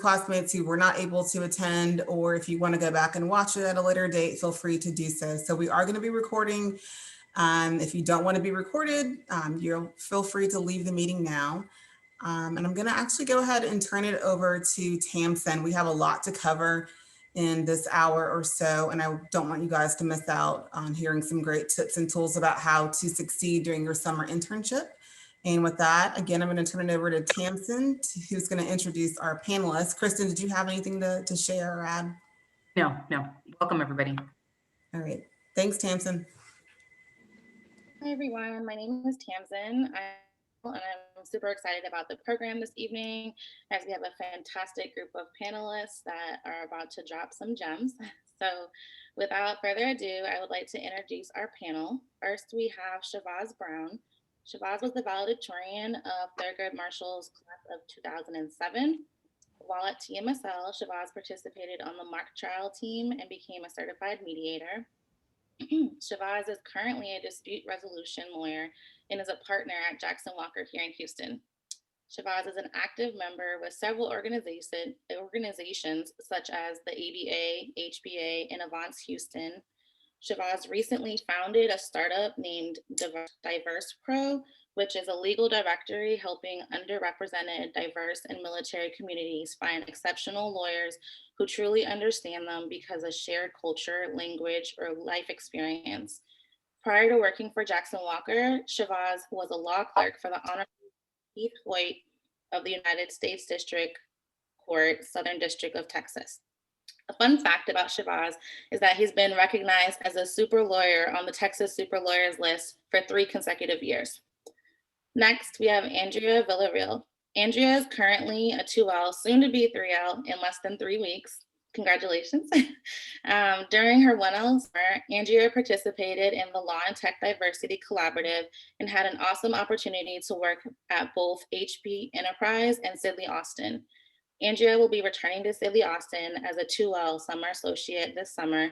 classmates who were not able to attend, or if you want to go back and watch it at a later date, feel free to do so. So we are going to be recording. If you don't want to be recorded, you'll feel free to leave the meeting now. And I'm going to actually go ahead and turn it over to Tamsin. We have a lot to cover in this hour or so, and I don't want you guys to miss out on hearing some great tips and tools about how to succeed during your summer internship. And with that, again, I'm going to turn it over to Tamsin, who's going to introduce our panelists. Kristen, did you have anything to share or add? No. Welcome, everybody. All right. Thanks, Tamsin. Hi, everyone. My name is Tamsin. And I'm super excited about the program this evening, as we have a fantastic group of panelists that are about to drop some gems. So without further ado, I would like to introduce our panel. First, we have Shavaz Brown. Shavaz was the valedictorian of Thurgood Marshall's class of 2007. While at TMSL, Shavaz participated on the mock trial team and became a certified mediator. Shavaz is currently a dispute resolution lawyer and is a partner at Jackson Walker here in Houston. Shavaz is an active member with several organizations such as the ABA, HBA, and Avance Houston. Shavaz recently founded a startup named Diverse Pro, which is a legal directory helping underrepresented, diverse, and military communities find exceptional lawyers who truly understand them because of shared culture, language, or life experience. Prior to working for Jackson Walker, Shavaz was a law clerk for the Honorable Keith Hoyt of the United States District Court, Southern District of Texas. A fun fact about Shavaz is that he's been recognized as a super lawyer on the Texas Super Lawyers list for 3 consecutive years. Next, we have Andrea Villarreal. Andrea is currently a 2L, soon to be 3L in less than 3 weeks. Congratulations. During her 1L summer, Andrea participated in the Law and Tech Diversity Collaborative and had an awesome opportunity to work at both HP Enterprise and Sidley Austin. Andrea will be returning to Sidley Austin as a 2L summer associate this summer.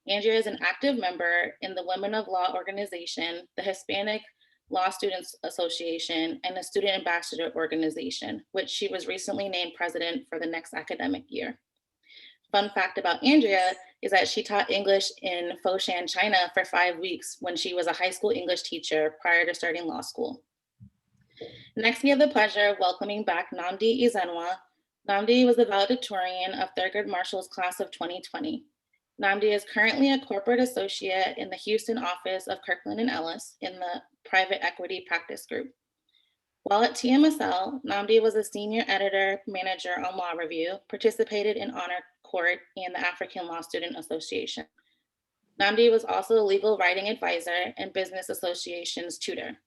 Andrea is an active member in the Women of Law organization, the Hispanic Law Students Association, and the Student Ambassador Organization, which she was recently named president for the next academic year. Fun fact about Andrea is that she taught English in Foshan, China for 5 weeks when she was a high school English teacher prior to starting law school. Next, we have the pleasure of welcoming back Nnamdi Ezenwa. Nnamdi was the valedictorian of Thurgood Marshall's class of 2020. Nnamdi is currently a corporate associate in the Houston office of Kirkland & Ellis in the private equity practice group. While at TMSL, Nnamdi was a senior editor manager on Law Review, participated in Honor Court and the African Law Student Association. Nnamdi was also a legal writing advisor and business associations tutor.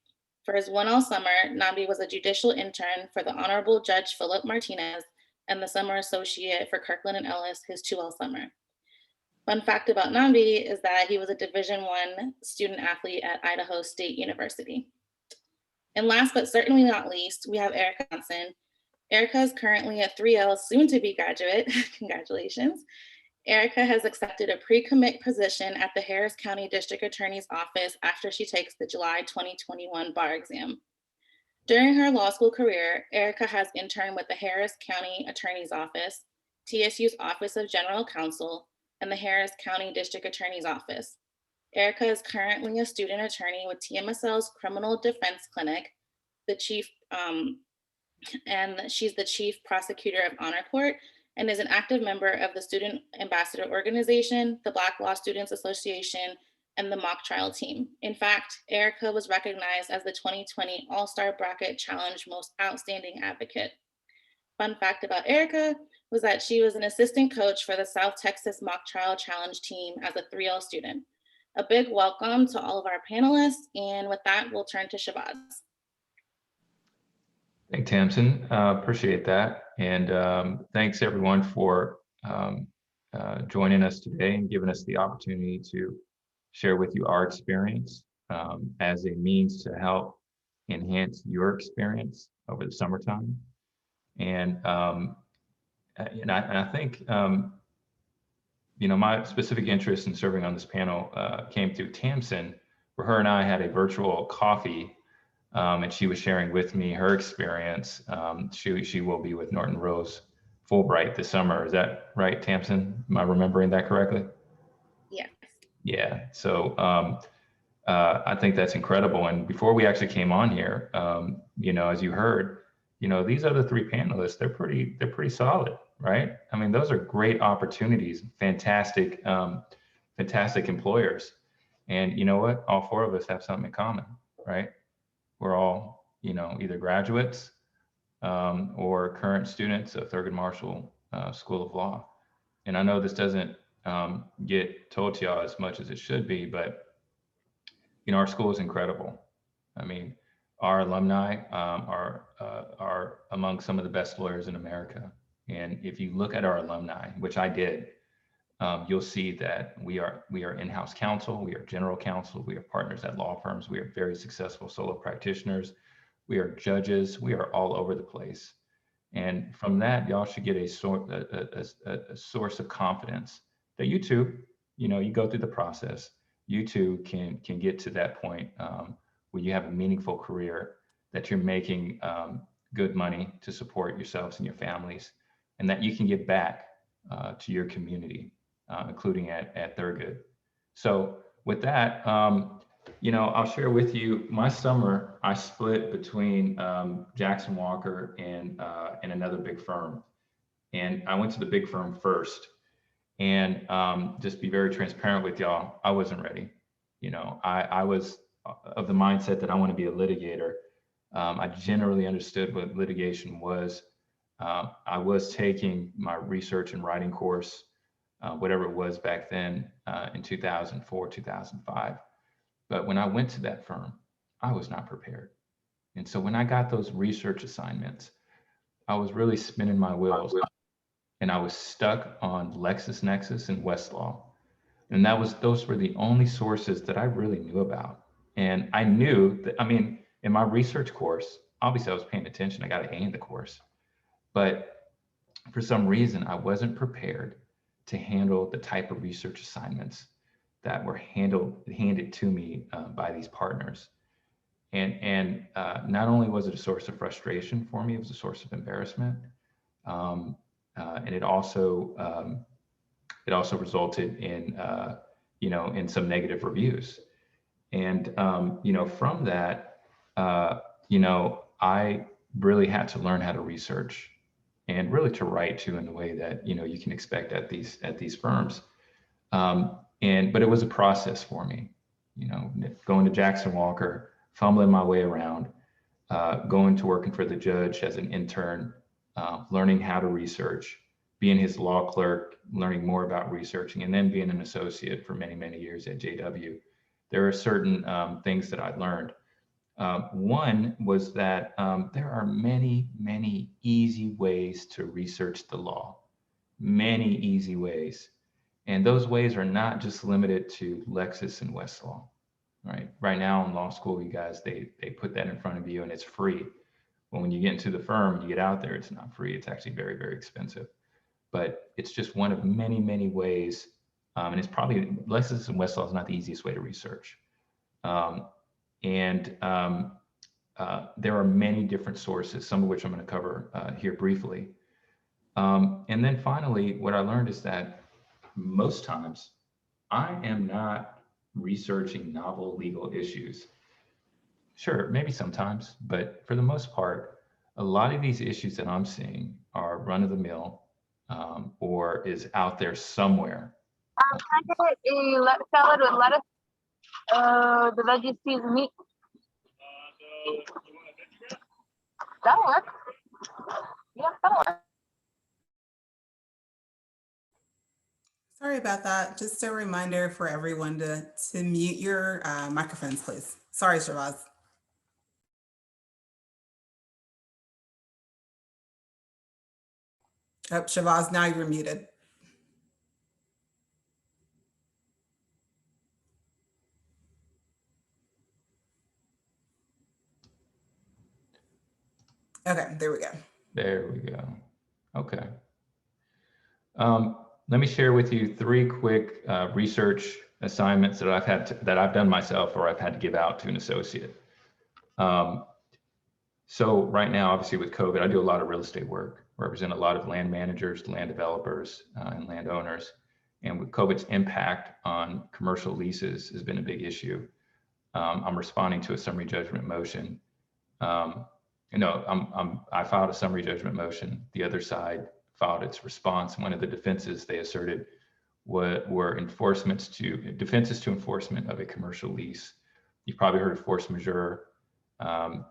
For his 1L summer, Nnamdi was a judicial intern for the Honorable Judge Philip Martinez and the summer associate for Kirkland & Ellis his 2L summer. Fun fact about Nnamdi is that he was a Division I student athlete at Idaho State University. And last but certainly not least, we have Erica Johnson. Erica is currently a 3L soon-to-be graduate. Congratulations. Erica has accepted a pre-commit position at the Harris County District Attorney's Office after she takes the July 2021 bar exam. During her law school career, Erica has interned with the Harris County Attorney's Office, TSU's Office of General Counsel, and the Harris County District Attorney's Office. Erica is currently a student attorney with TMSL's Criminal Defense Clinic, and she's the chief prosecutor of Honor Court, and is an active member of the Student Ambassador Organization, the Black Law Students Association, and the mock trial team. In fact, Erica was recognized as the 2020 All-Star Bracket Challenge Most Outstanding Advocate. Fun fact about Erica was that she was an assistant coach for the South Texas Mock Trial Challenge team as a 3L student. A big welcome to all of our panelists, and with that, we'll turn to Shavaz. Thanks, Tamsin. Appreciate that. And thanks everyone for joining us today and giving us the opportunity to share with you our experience as a means to help enhance your experience over the summertime. And I think, my specific interest in serving on this panel came through Tamsin, where her and I had a virtual coffee. And she was sharing with me her experience. She will be with Norton Rose Fulbright this summer. Is that right, Tamsin? Am I remembering that correctly? Yes. Yeah. So I think that's incredible. And before we actually came on here, you know, as you heard, you know, these other three panelists, they're pretty solid, right? I mean, those are great opportunities, fantastic, fantastic employers. And you know what? All four of us have something in common, right? We're all, you know, either graduates or current students of Thurgood Marshall School of Law. And I know this doesn't get told to y'all as much as it should be, but you know, our school is incredible. I mean, our alumni are among some of the best lawyers in America. And if you look at our alumni, which I did, you'll see that we are in-house counsel, we are general counsel, we are partners at law firms, we are very successful solo practitioners, we are judges, we are all over the place. And from that, y'all should get a source of confidence that you too, you know, you go through the process, you too can get to that point where you have a meaningful career, that you're making good money to support yourselves and your families, and that you can give back to your community, including at Thurgood. So with that, you know, I'll share with you my summer. I split between Jackson Walker and another big firm, and I went to the big firm first. And just be very transparent with y'all, I wasn't ready. You know, I was of the mindset that I want to be a litigator. I generally understood what litigation was. I was taking my research and writing course, whatever it was back then in 2004, 2005. But when I went to that firm, I was not prepared. And so when I got those research assignments, I was really spinning my wheels, and I was stuck on LexisNexis and Westlaw. And those were the only sources that I really knew about. And I knew that, I mean, in my research course, obviously I was paying attention, I got an A in the course, but for some reason I wasn't prepared to handle the type of research assignments that were handed to me by these partners. And not only was it a source of frustration for me, it was a source of embarrassment. And it also resulted in, you know, in some negative reviews. And, you know, from that, you know, I really had to learn how to research and really to write too in the way that, you know, you can expect at these firms. But it was a process for me, you know, going to Jackson Walker, fumbling my way around, going to working for the judge as an intern, learning how to research, being his law clerk, learning more about researching, and then being an associate for many, many years at JW. There are certain things that I learned. One was that there are many, many easy ways to research the law, many easy ways. And those ways are not just limited to Lexis and Westlaw, right? Right now in law school, you guys, they put that in front of you and it's free. But when you get into the firm, you get out there, it's not free. It's actually very, very expensive. But it's just one of many, many ways. And it's probably, Lexis and Westlaw is not the easiest way to research. There are many different sources, some of which I'm going to cover here briefly. And then finally, what I learned is that most times I am not researching novel legal issues. Sure, maybe sometimes, but for the most part, a lot of these issues that I'm seeing are run of the mill or is out there somewhere. Can I get a salad with lettuce? The veggies, cheese, and meat. That'll work. Yeah, that'll work. Sorry about that. Just a reminder for everyone to mute your microphones, please. Sorry, Shabazz. Oh, Shabazz, now you're muted. Okay, there we go. There we go. Okay. Let me share with you 3 quick research assignments that I've done myself or I've had to give out to an associate. So right now, obviously with COVID, I do a lot of real estate work. represent a lot of land managers, land developers, and landowners. And with COVID's impact on commercial leases has been a big issue. I'm responding to a summary judgment motion. I filed a summary judgment motion. The other side filed its response. One of the defenses they asserted were defenses to enforcement of a commercial lease. You've probably heard of force majeure.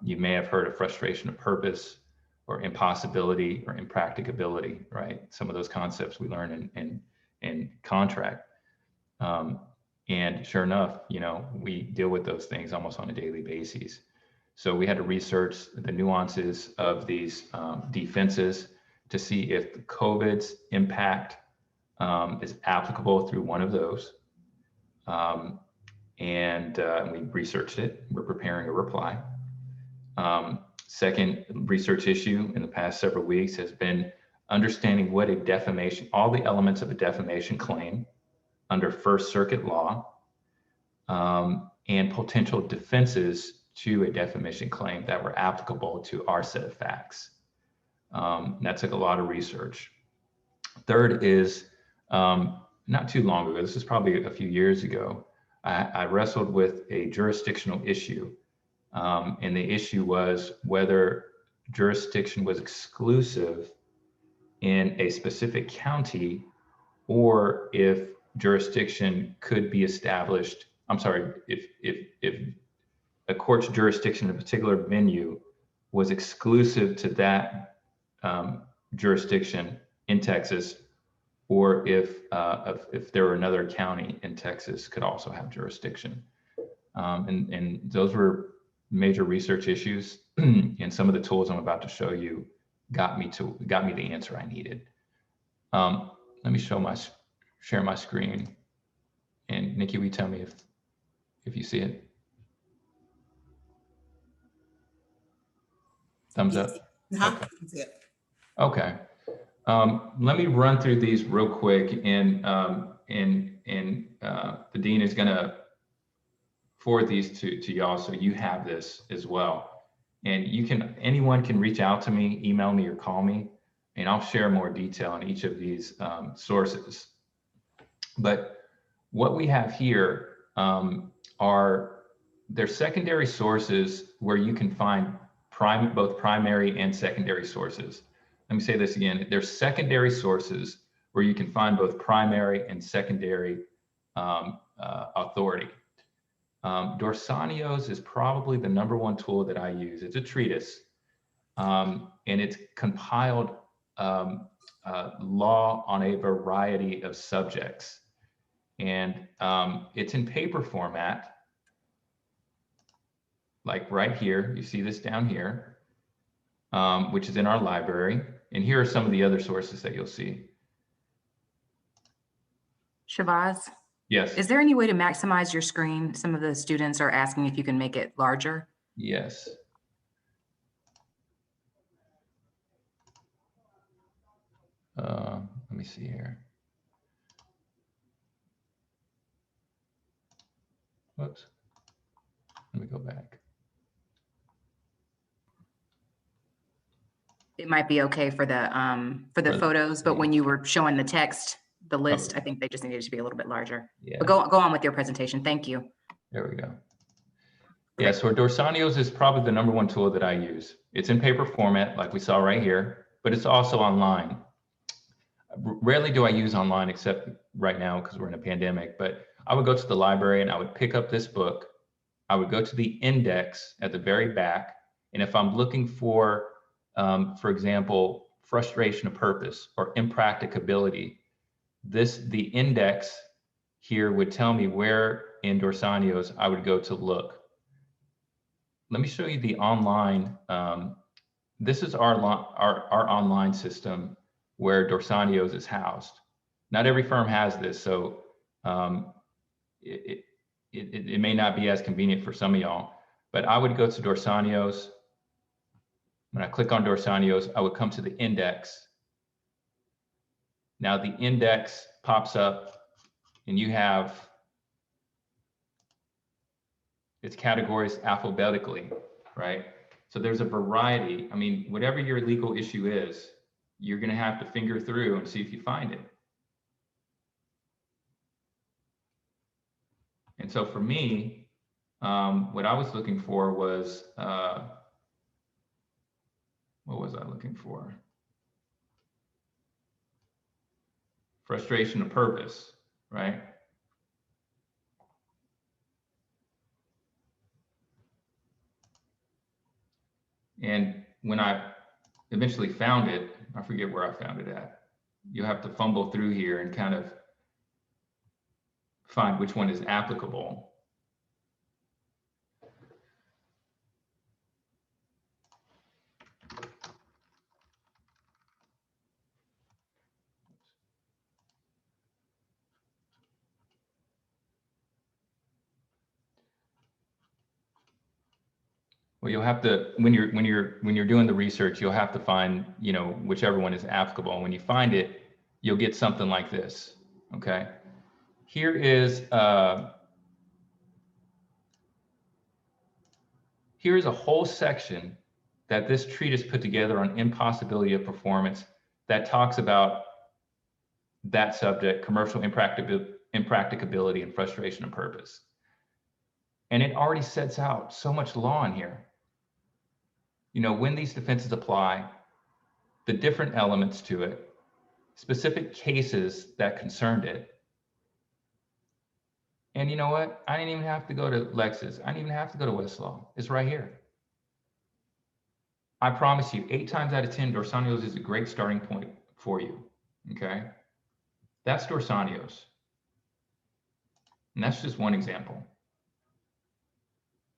You may have heard of frustration of purpose, or impossibility, or impracticability, right? Some of those concepts we learn in contract. And sure enough, we deal with those things almost on a daily basis. So we had to research the nuances of these defenses to see if the COVID's impact is applicable through one of those. And we researched it. We're preparing a reply. Second research issue in the past several weeks has been understanding what a defamation, all the elements of a defamation claim under First Circuit law, and potential defenses to a defamation claim that were applicable to our set of facts. That took a lot of research. Third is, not too long ago, this is probably a few years ago, I wrestled with a jurisdictional issue. And the issue was whether jurisdiction was exclusive in a specific county, or if jurisdiction could be established. I'm sorry, if a court's jurisdiction in a particular venue was exclusive to that jurisdiction in Texas, or if there were another county in Texas could also have jurisdiction. And those were major research issues, and some of the tools I'm about to show you got me the answer I needed. Let me share my screen, and Nikki, will you tell me if you see it? Thumbs up. Okay. I can see it. Okay. Let me run through these real quick, and the dean is going to forward these to y'all, so you have this as well. And anyone can reach out to me, email me, or call me, and I'll share more detail on each of these sources. But what we have here are their secondary sources where you can find both primary and secondary sources. Let me say this again. There's secondary sources where you can find both primary and secondary authority. Dorsanios is probably the #1 tool that I use. It's a treatise, and it's compiled law on a variety of subjects. And it's in paper format, like right here. You see this down here, which is in our library. And here are some of the other sources that you'll see. Shabazz, Yes. is there any way to maximize your screen? Some of the students are asking if you can make it larger. Yes. Let me see here. Whoops. Let me go back. It might be okay for the photos, but when you were showing the text, the list, Okay. I think they just needed to be a little bit larger. Yeah. But go on with your presentation. Thank you. There we go. Yeah, so Dorsanios is probably the #1 tool that I use. It's in paper format, like we saw right here, but it's also online. Rarely do I use online, except right now because we're in a pandemic, but I would go to the library and I would pick up this book. I would go to the index at the very back. And if I'm looking for example, frustration of purpose or impracticability, the index here would tell me where in Dorsanios I would go to look. Let me show you the online. This is our online system where Dorsanios is housed. Not every firm has this, so it may not be as convenient for some of y'all, but I would go to Dorsanios. When I click on Dorsanios, I would come to the index. Now the index pops up and you have its categories alphabetically, right? So there's a variety. I mean, whatever your legal issue is, you're going to have to finger through and see if you find it. And so for me, what I was looking for was, what was I looking for? Frustration of purpose, right? And when I eventually found it, I forget where I found it at. You have to fumble through here and kind of find which one is applicable. Well, you'll have to, when you're doing the research, you'll have to find, you know, whichever one is applicable. And when you find it, you'll get something like this. Okay. Here's a whole section that this treatise put together on impossibility of performance that talks about that subject, commercial impracticability and frustration of purpose. And it already sets out so much law in here. You know, when these defenses apply, the different elements to it, specific cases that concerned it. And you know what? I didn't even have to go to Lexis. I didn't even have to go to Westlaw. It's right here. I promise you, 8 times out of 10, Dorsanios is a great starting point for you, okay? That's Dorsanios. And that's just one example.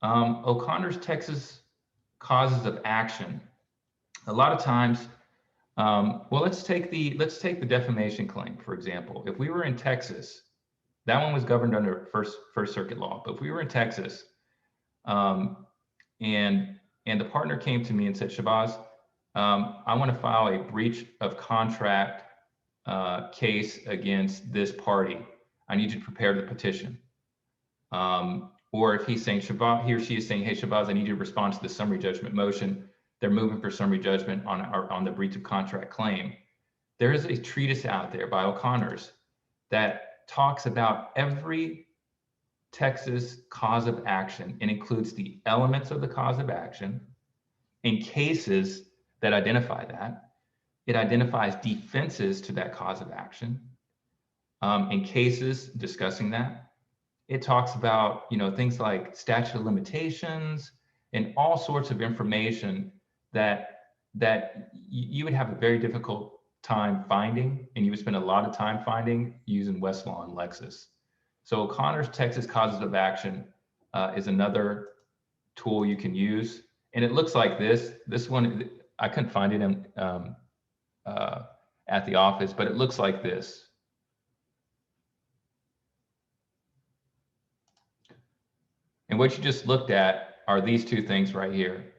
O'Connor's Texas causes of action. A lot of times, well, let's take the defamation claim, for example. If we were in Texas, that one was governed under First Circuit law. But if we were in Texas, and the partner came to me and said, Shabazz, I want to file a breach of contract case against this party. I need you to prepare the petition. Or if he's saying, he or she is saying, hey, Shabazz, I need you to respond to the summary judgment motion. They're moving for summary judgment on the breach of contract claim. There is a treatise out there by O'Connor's that talks about every Texas cause of action and includes the elements of the cause of action and cases that identify that. It identifies defenses to that cause of action and cases discussing that. It talks about, you know, things like statute of limitations and all sorts of information that you would have a very difficult time finding, and you would spend a lot of time finding using Westlaw and Lexis. So O'Connor's Texas causes of action is another tool you can use. And it looks like this. This one, I couldn't find it in, at the office, but it looks like this. And what you just looked at are these two things right here.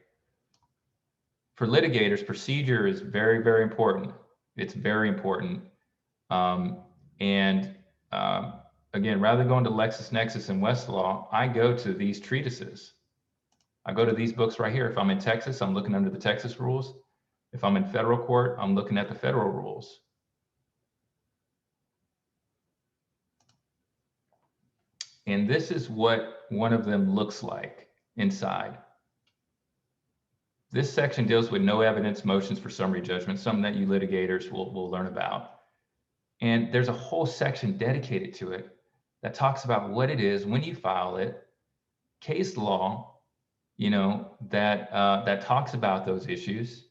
For litigators, procedure is very, very important. It's very important. Again, rather than going to LexisNexis and Westlaw, I go to these treatises. I go to these books right here. If I'm in Texas, I'm looking under the Texas rules. If I'm in federal court, I'm looking at the federal rules. And this is what one of them looks like inside. This section deals with no evidence motions for summary judgment, something that you litigators will learn about. And there's a whole section dedicated to it that talks about what it is when you file it, case law, you know, that talks about those issues.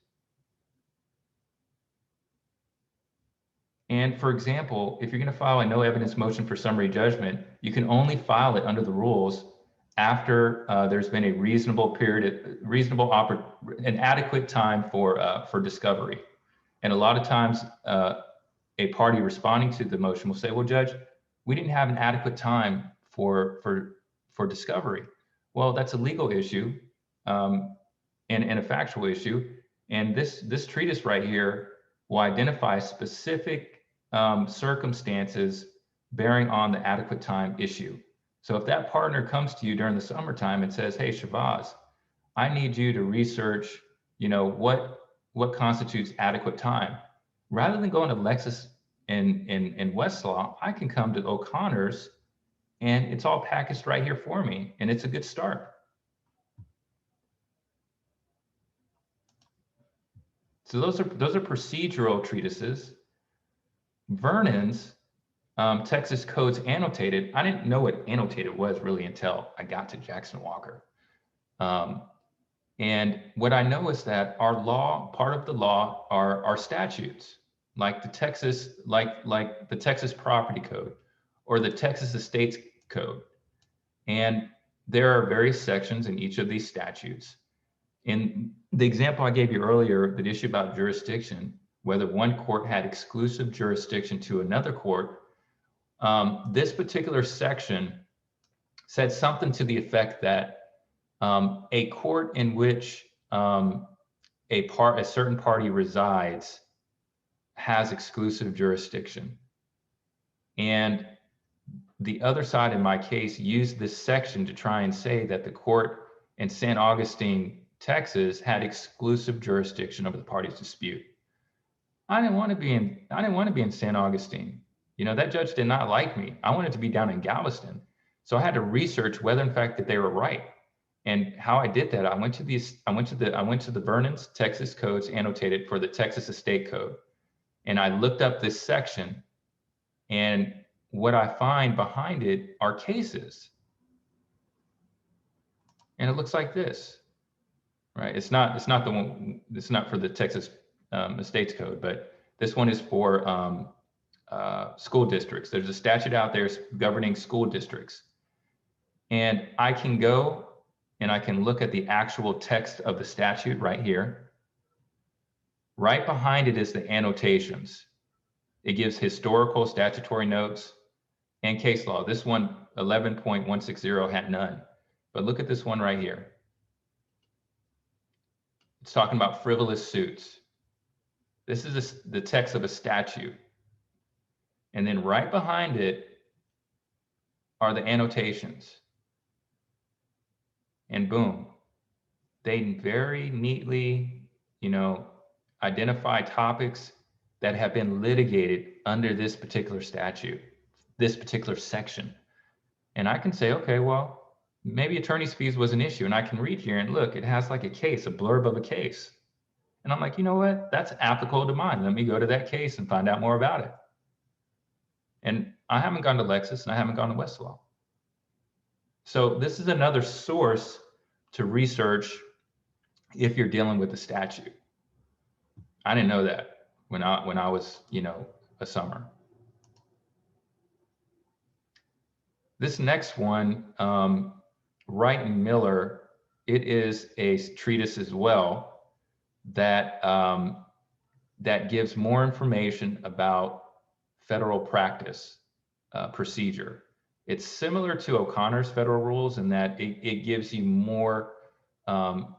And for example, if you're going to file a no evidence motion for summary judgment, you can only file it under the rules after there's been a reasonable period, an adequate time for discovery. And a lot of times, a party responding to the motion will say, "Well, Judge, we didn't have an adequate time for discovery." Well, that's a legal issue and a factual issue. And this treatise right here will identify specific circumstances bearing on the adequate time issue. So if that partner comes to you during the summertime and says, "Hey, Shabazz, I need you to research, you know, what constitutes adequate time," rather than going to Lexis and Westlaw, I can come to O'Connor's and it's all packaged right here for me, and it's a good start. So those are procedural treatises. Vernon's Texas Codes Annotated. I didn't know what annotated was really until I got to Jackson Walker. And what I know is that our law, part of the law, are our statutes, like the Texas, like the Texas Property Code or the Texas Estates Code. And there are various sections in each of these statutes. In the example I gave you earlier, the issue about jurisdiction, whether one court had exclusive jurisdiction to another court, this particular section said something to the effect that a court in which a certain party resides has exclusive jurisdiction. And the other side in my case used this section to try and say that the court in San Augustine, Texas had exclusive jurisdiction over the party's dispute. I didn't want to be in San Augustine. You know, that judge did not like me. I wanted to be down in Galveston. So I had to research whether in fact that they were right. And how I did that, I went to the Vernon's Texas Codes Annotated for the Texas Estate Code. And I looked up this section, and what I find behind it are cases. And it looks like this, right? It's not the one, it's not for the Texas Estates Code, but this one is for school districts. There's a statute out there governing school districts. And I can go and I can look at the actual text of the statute right here. Right behind it is the annotations. It gives historical statutory notes and case law. This one, 11.160, had none. But look at this one right here. It's talking about frivolous suits. This is the text of a statute. And then right behind it are the annotations. And boom, they very neatly, you know, identify topics that have been litigated under this particular statute, this particular section. And I can say, okay, well, maybe attorney's fees was an issue. And I can read here and look, it has like a case, a blurb of a case. And I'm like, you know what? That's applicable to mine. Let me go to that case and find out more about it. And I haven't gone to Lexis and I haven't gone to Westlaw. So this is another source to research if you're dealing with a statute. I didn't know that when I was, you know, a summer. This next one, Wright and Miller, it is a treatise as well that that gives more information about federal practice procedure. It's similar to O'Connor's federal rules in that it gives you more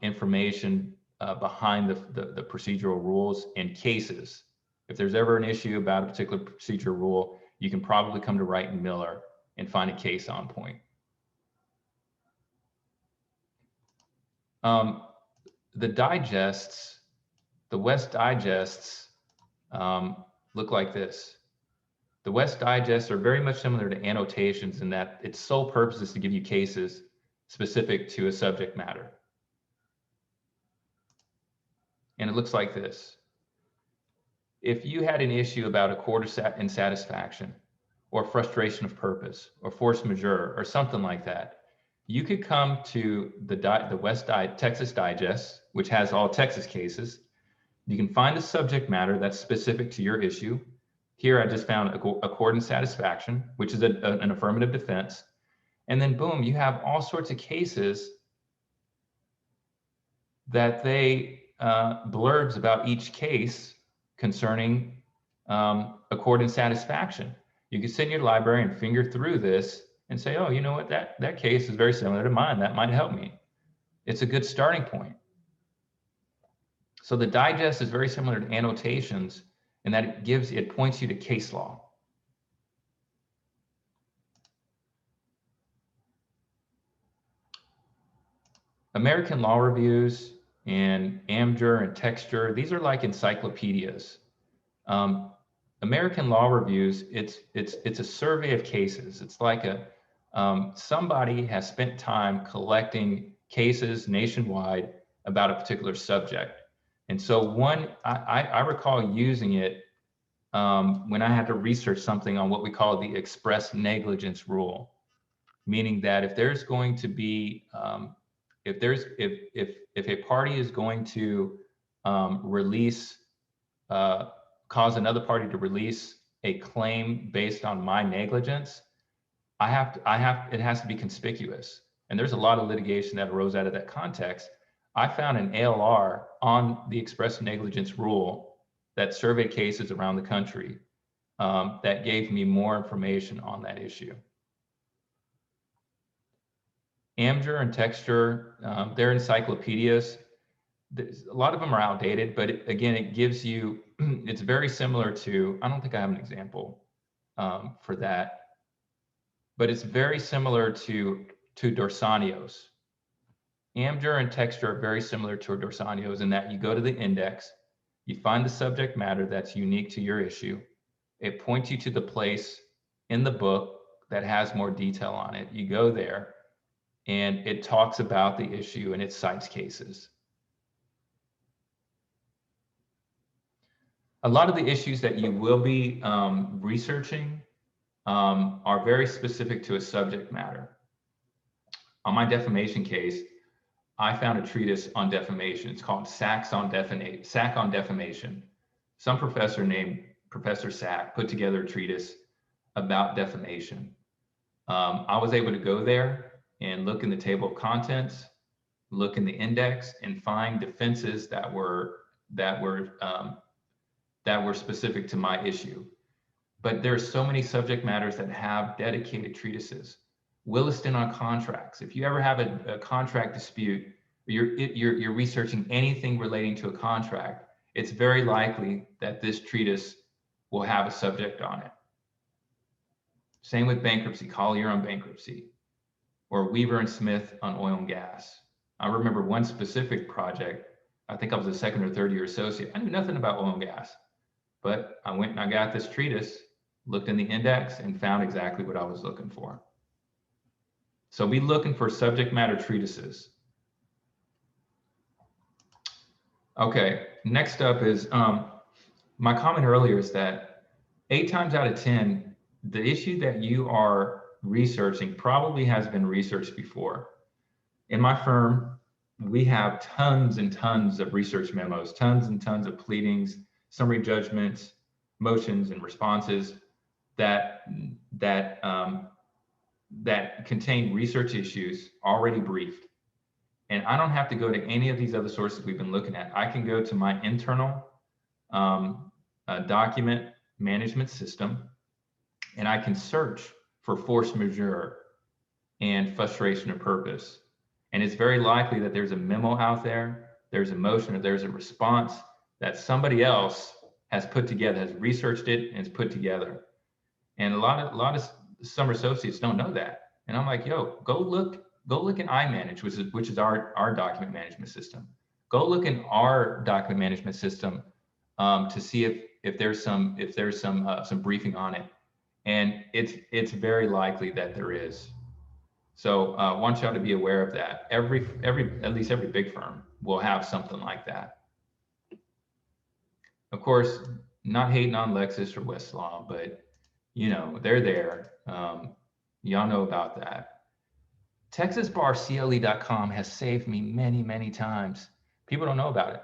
information behind the procedural rules and cases. If there's ever an issue about a particular procedure rule, you can probably come to Wright and Miller and find a case on point. The digests, the West digests look like this. The West digests are very much similar to annotations in that its sole purpose is to give you cases specific to a subject matter. And it looks like this. If you had an issue about a court of insatisfaction or frustration of purpose or force majeure or something like that, you could come to the West Texas Digest, which has all Texas cases. You can find the subject matter that's specific to your issue. Here, I just found a court in satisfaction, which is an affirmative defense. And then boom, you have all sorts of cases that they blurbs about each case concerning a court in satisfaction. You can sit in your library and finger through this and say, oh, you know what, that case is very similar to mine. That might help me. It's a good starting point. So the digest is very similar to annotations in that it points you to case law. American Law Reviews and Amjur and Texture, these are like encyclopedias. American Law Reviews, it's a survey of cases. It's like somebody has spent time collecting cases nationwide about a particular subject. And so I recall using it when I had to research something on what we call the express negligence rule, meaning that if there's going to be, if a party is going to cause another party to release a claim based on my negligence, it has to be conspicuous. And there's a lot of litigation that arose out of that context. I found an ALR on the express negligence rule that surveyed cases around the country that gave me more information on that issue. Amjur and Texture, they're encyclopedias. A lot of them are outdated, but again, it gives you, it's very similar to, I don't think I have an example for that, but it's very similar to Dorsanios. Amjur and Texture are very similar to Dorsanios in that you go to the index, you find the subject matter that's unique to your issue. It points you to the place in the book that has more detail on it. You go there and it talks about the issue and it cites cases. A lot of the issues that you will be researching are very specific to a subject matter. On my defamation case, I found a treatise on defamation. It's called Sack on Defamation. Some professor named Professor Sack put together a treatise about defamation. I was able to go there and look in the table of contents, look in the index, and find defenses that were specific to my issue. But there's so many subject matters that have dedicated treatises. Williston on contracts. If you ever have a contract dispute, you're researching anything relating to a contract, it's very likely that this treatise will have a subject on it. Same with bankruptcy, Collier on bankruptcy, or Weaver and Smith on oil and gas. I remember one specific project, I think I was a second or third year associate. I knew nothing about oil and gas, but I went and I got this treatise, looked in the index and found exactly what I was looking for. So be looking for subject matter treatises. Okay, next up is my comment earlier is that 8 times out of 10, the issue that you are researching probably has been researched before. In my firm, we have tons and tons of research memos, tons and tons of pleadings, summary judgments, motions, and responses that contain research issues already briefed. And I don't have to go to any of these other sources we've been looking at. I can go to my internal document management system, and I can search for force majeure and frustration of purpose. And it's very likely that there's a memo out there, there's a motion, or there's a response that somebody else has put together, has researched it and has put together. And a lot of summer associates don't know that. And I'm like, yo, go look in iManage, which is our document management system. Go look in our document management system to see if there's some briefing on it. And it's very likely that there is. So I want y'all to be aware of that. At least every big firm will have something like that. Of course, not hating on Lexis or Westlaw, but you know, they're there. Y'all know about that. TexasBarCLE.com has saved me many, many times. People don't know about it.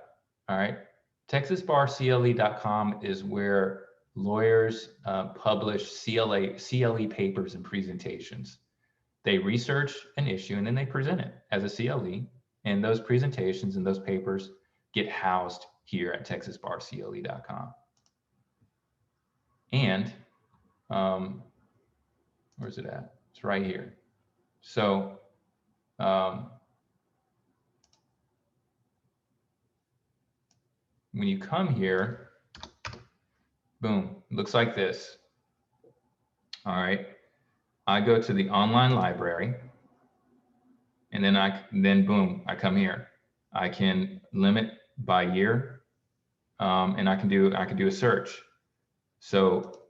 All right. TexasBarCLE.com is where lawyers publish CLE papers and presentations. They research an issue and then they present it as a CLE, and those presentations and those papers get housed here at TexasBarCLE.com. And where's it at? It's right here. So when you come here, boom, looks like this. All right. I go to the online library, and then boom, I come here. I can limit by year, and I can do a search. So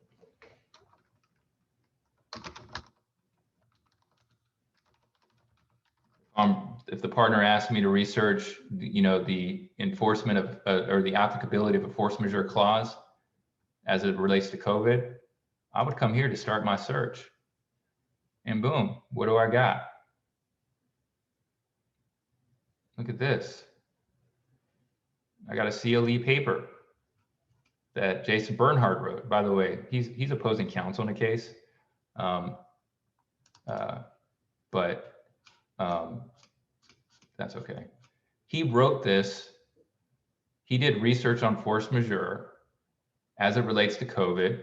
if the partner asked me to research, the enforcement of or the applicability of a force majeure clause as it relates to COVID, I would come here to start my search. And boom, what do I got? Look at this. I got a CLE paper that Jason Bernhard wrote. By the way, he's opposing counsel in the case. That's okay. He wrote this. He did research on force majeure as it relates to COVID,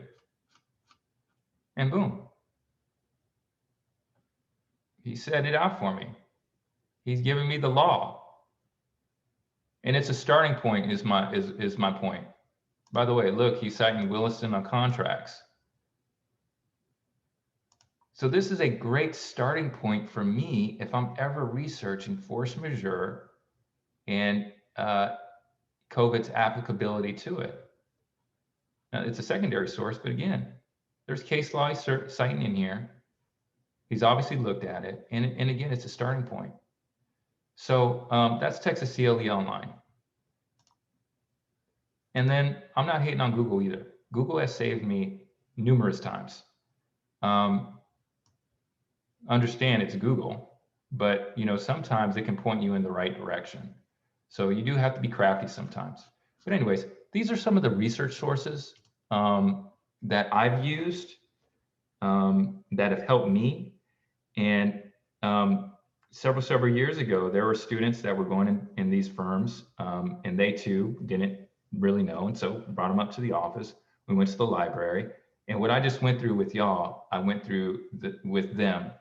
and boom, he set it out for me. He's giving me the law, and it's a starting point. Is my point. By the way, look, he's citing Williston on contracts. So this is a great starting point for me if I'm ever researching force majeure and COVID's applicability to it. Now, it's a secondary source, but again, there's case law he's citing in here. He's obviously looked at it, and again, it's a starting point. So that's Texas CLE Online. And then I'm not hating on Google either. Google has saved me numerous times. Understand it's Google, but sometimes it can point you in the right direction. So you do have to be crafty sometimes. But anyways, these are some of the research sources that I've used that have helped me. And several years ago, there were students that were going in these firms, and they too didn't really know. And so brought them up to the office. We went to the library. And what I just went through with y'all, I went through with them.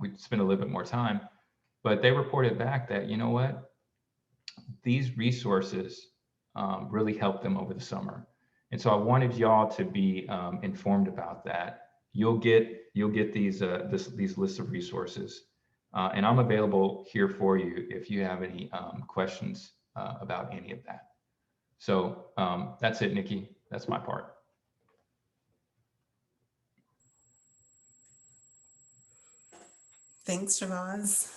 We spent a little bit more time, but they reported back that, you know what, these resources really helped them over the summer. And so I wanted y'all to be informed about that. You'll get these lists of resources, and I'm available here for you if you have any questions about any of that. So that's it, Nikki. That's my part. Thanks, Shabazz.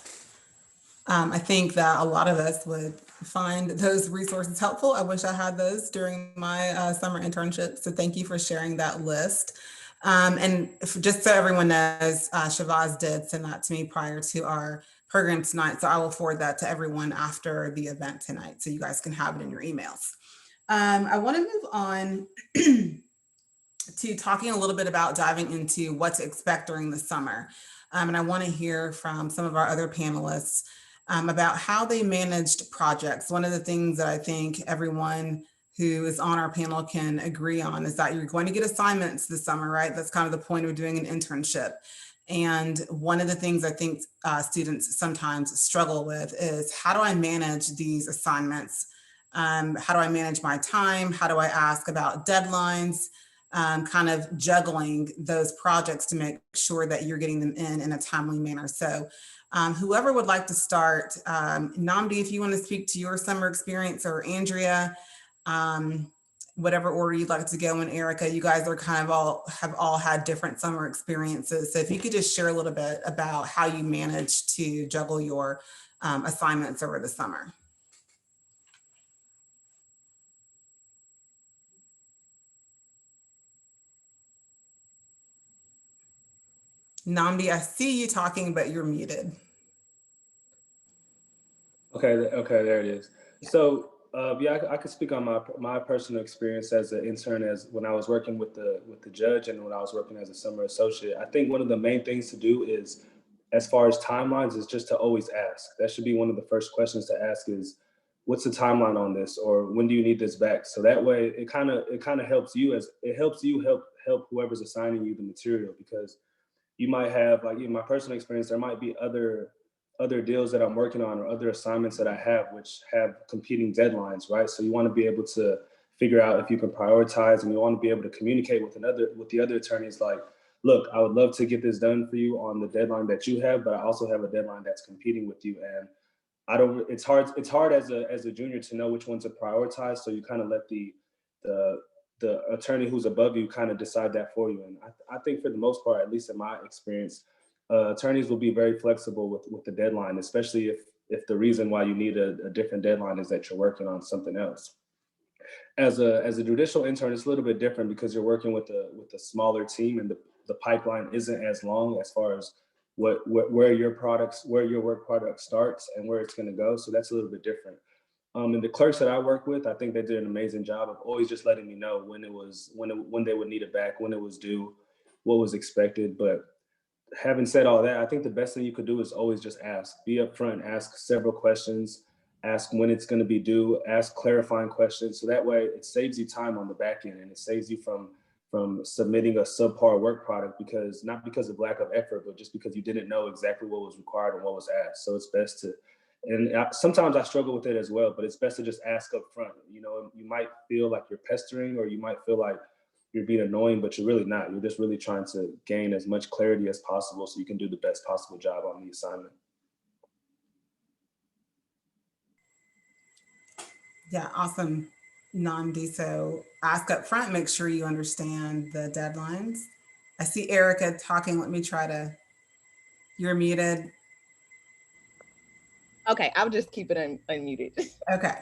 I think that a lot of us would find those resources helpful. I wish I had those during my summer internship. So thank you for sharing that list. And just so everyone knows, Shabazz did send that to me prior to our program tonight. So I will forward that to everyone after the event tonight, so you guys can have it in your emails. I want to move on to talking a little bit about diving into what to expect during the summer. And I want to hear from some of our other panelists about how they managed projects. One of the things that I think everyone who is on our panel can agree on is that you're going to get assignments this summer, right? That's kind of the point of doing an internship. And one of the things I think students sometimes struggle with is, how do I manage these assignments? How do I manage my time? How do I ask about deadlines? Kind of juggling those projects to make sure that you're getting them in a timely manner. So whoever would like to start, Namdi, if you want to speak to your summer experience, or Andrea, whatever order you'd like to go in, Erica, you guys are kind of have all had different summer experiences. So if you could just share a little bit about how you managed to juggle your assignments over the summer. Namdi, I see you talking, but you're muted. Okay, there it is. So yeah, I could speak on my personal experience as an intern, as when I was working with the judge and when I was working as a summer associate. I think one of the main things to do is, as far as timelines, is just to always ask. That should be one of the first questions to ask is, what's the timeline on this, or when do you need this back? So that way it kind of helps you help whoever's assigning you the material, because you might have, like in my personal experience, there might be other deals that I'm working on or other assignments that I have which have competing deadlines, right? So you want to be able to figure out if you can prioritize, and you want to be able to communicate with the other attorneys, like, look, I would love to get this done for you on the deadline that you have, but I also have a deadline that's competing with you. And it's hard as a junior to know which one to prioritize. So you kind of let the the attorney who's above you kind of decide that for you. And I think for the most part, at least in my experience, attorneys will be very flexible with the deadline, especially if the reason why you need a different deadline is that you're working on something else. As a judicial intern, it's a little bit different because you're working with a smaller team, and the pipeline isn't as long as far as where your work product starts and where it's going to go. So that's a little bit different. And the clerks that I work with, I think they did an amazing job of always just letting me know when they would need it back, when it was due, what was expected. But having said all that, I think the best thing you could do is always just ask. Be upfront, ask several questions, ask when it's going to be due, ask clarifying questions. So that way it saves you time on the back end, and it saves you from submitting a subpar work product not because of lack of effort, but just because you didn't know exactly what was required and what was asked. So it's best to, and sometimes I struggle with it as well, but it's best to just ask up front. You know, you might feel like you're pestering, or you might feel like you're being annoying, but you're really not. You're just really trying to gain as much clarity as possible so you can do the best possible job on the assignment. Yeah, awesome, Namdi. So ask up front, make sure you understand the deadlines. I see Erica talking. Let me try to, you're muted. Okay, I'll just keep it unmuted. Okay.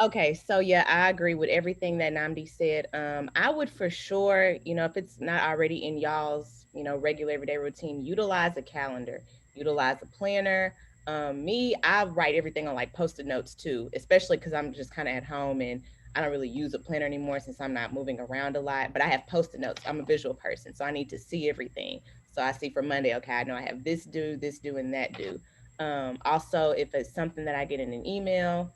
Okay, so yeah, I agree with everything that Namdi said. I would for sure, if it's not already in y'all's, regular everyday routine, utilize a calendar, utilize a planner. I write everything on like Post-it notes too, especially because I'm just kind of at home and I don't really use a planner anymore since I'm not moving around a lot, but I have Post-it notes. I'm a visual person, so I need to see everything. So I see for Monday, okay, I know I have this due, and that due. Also, if it's something that I get in an email,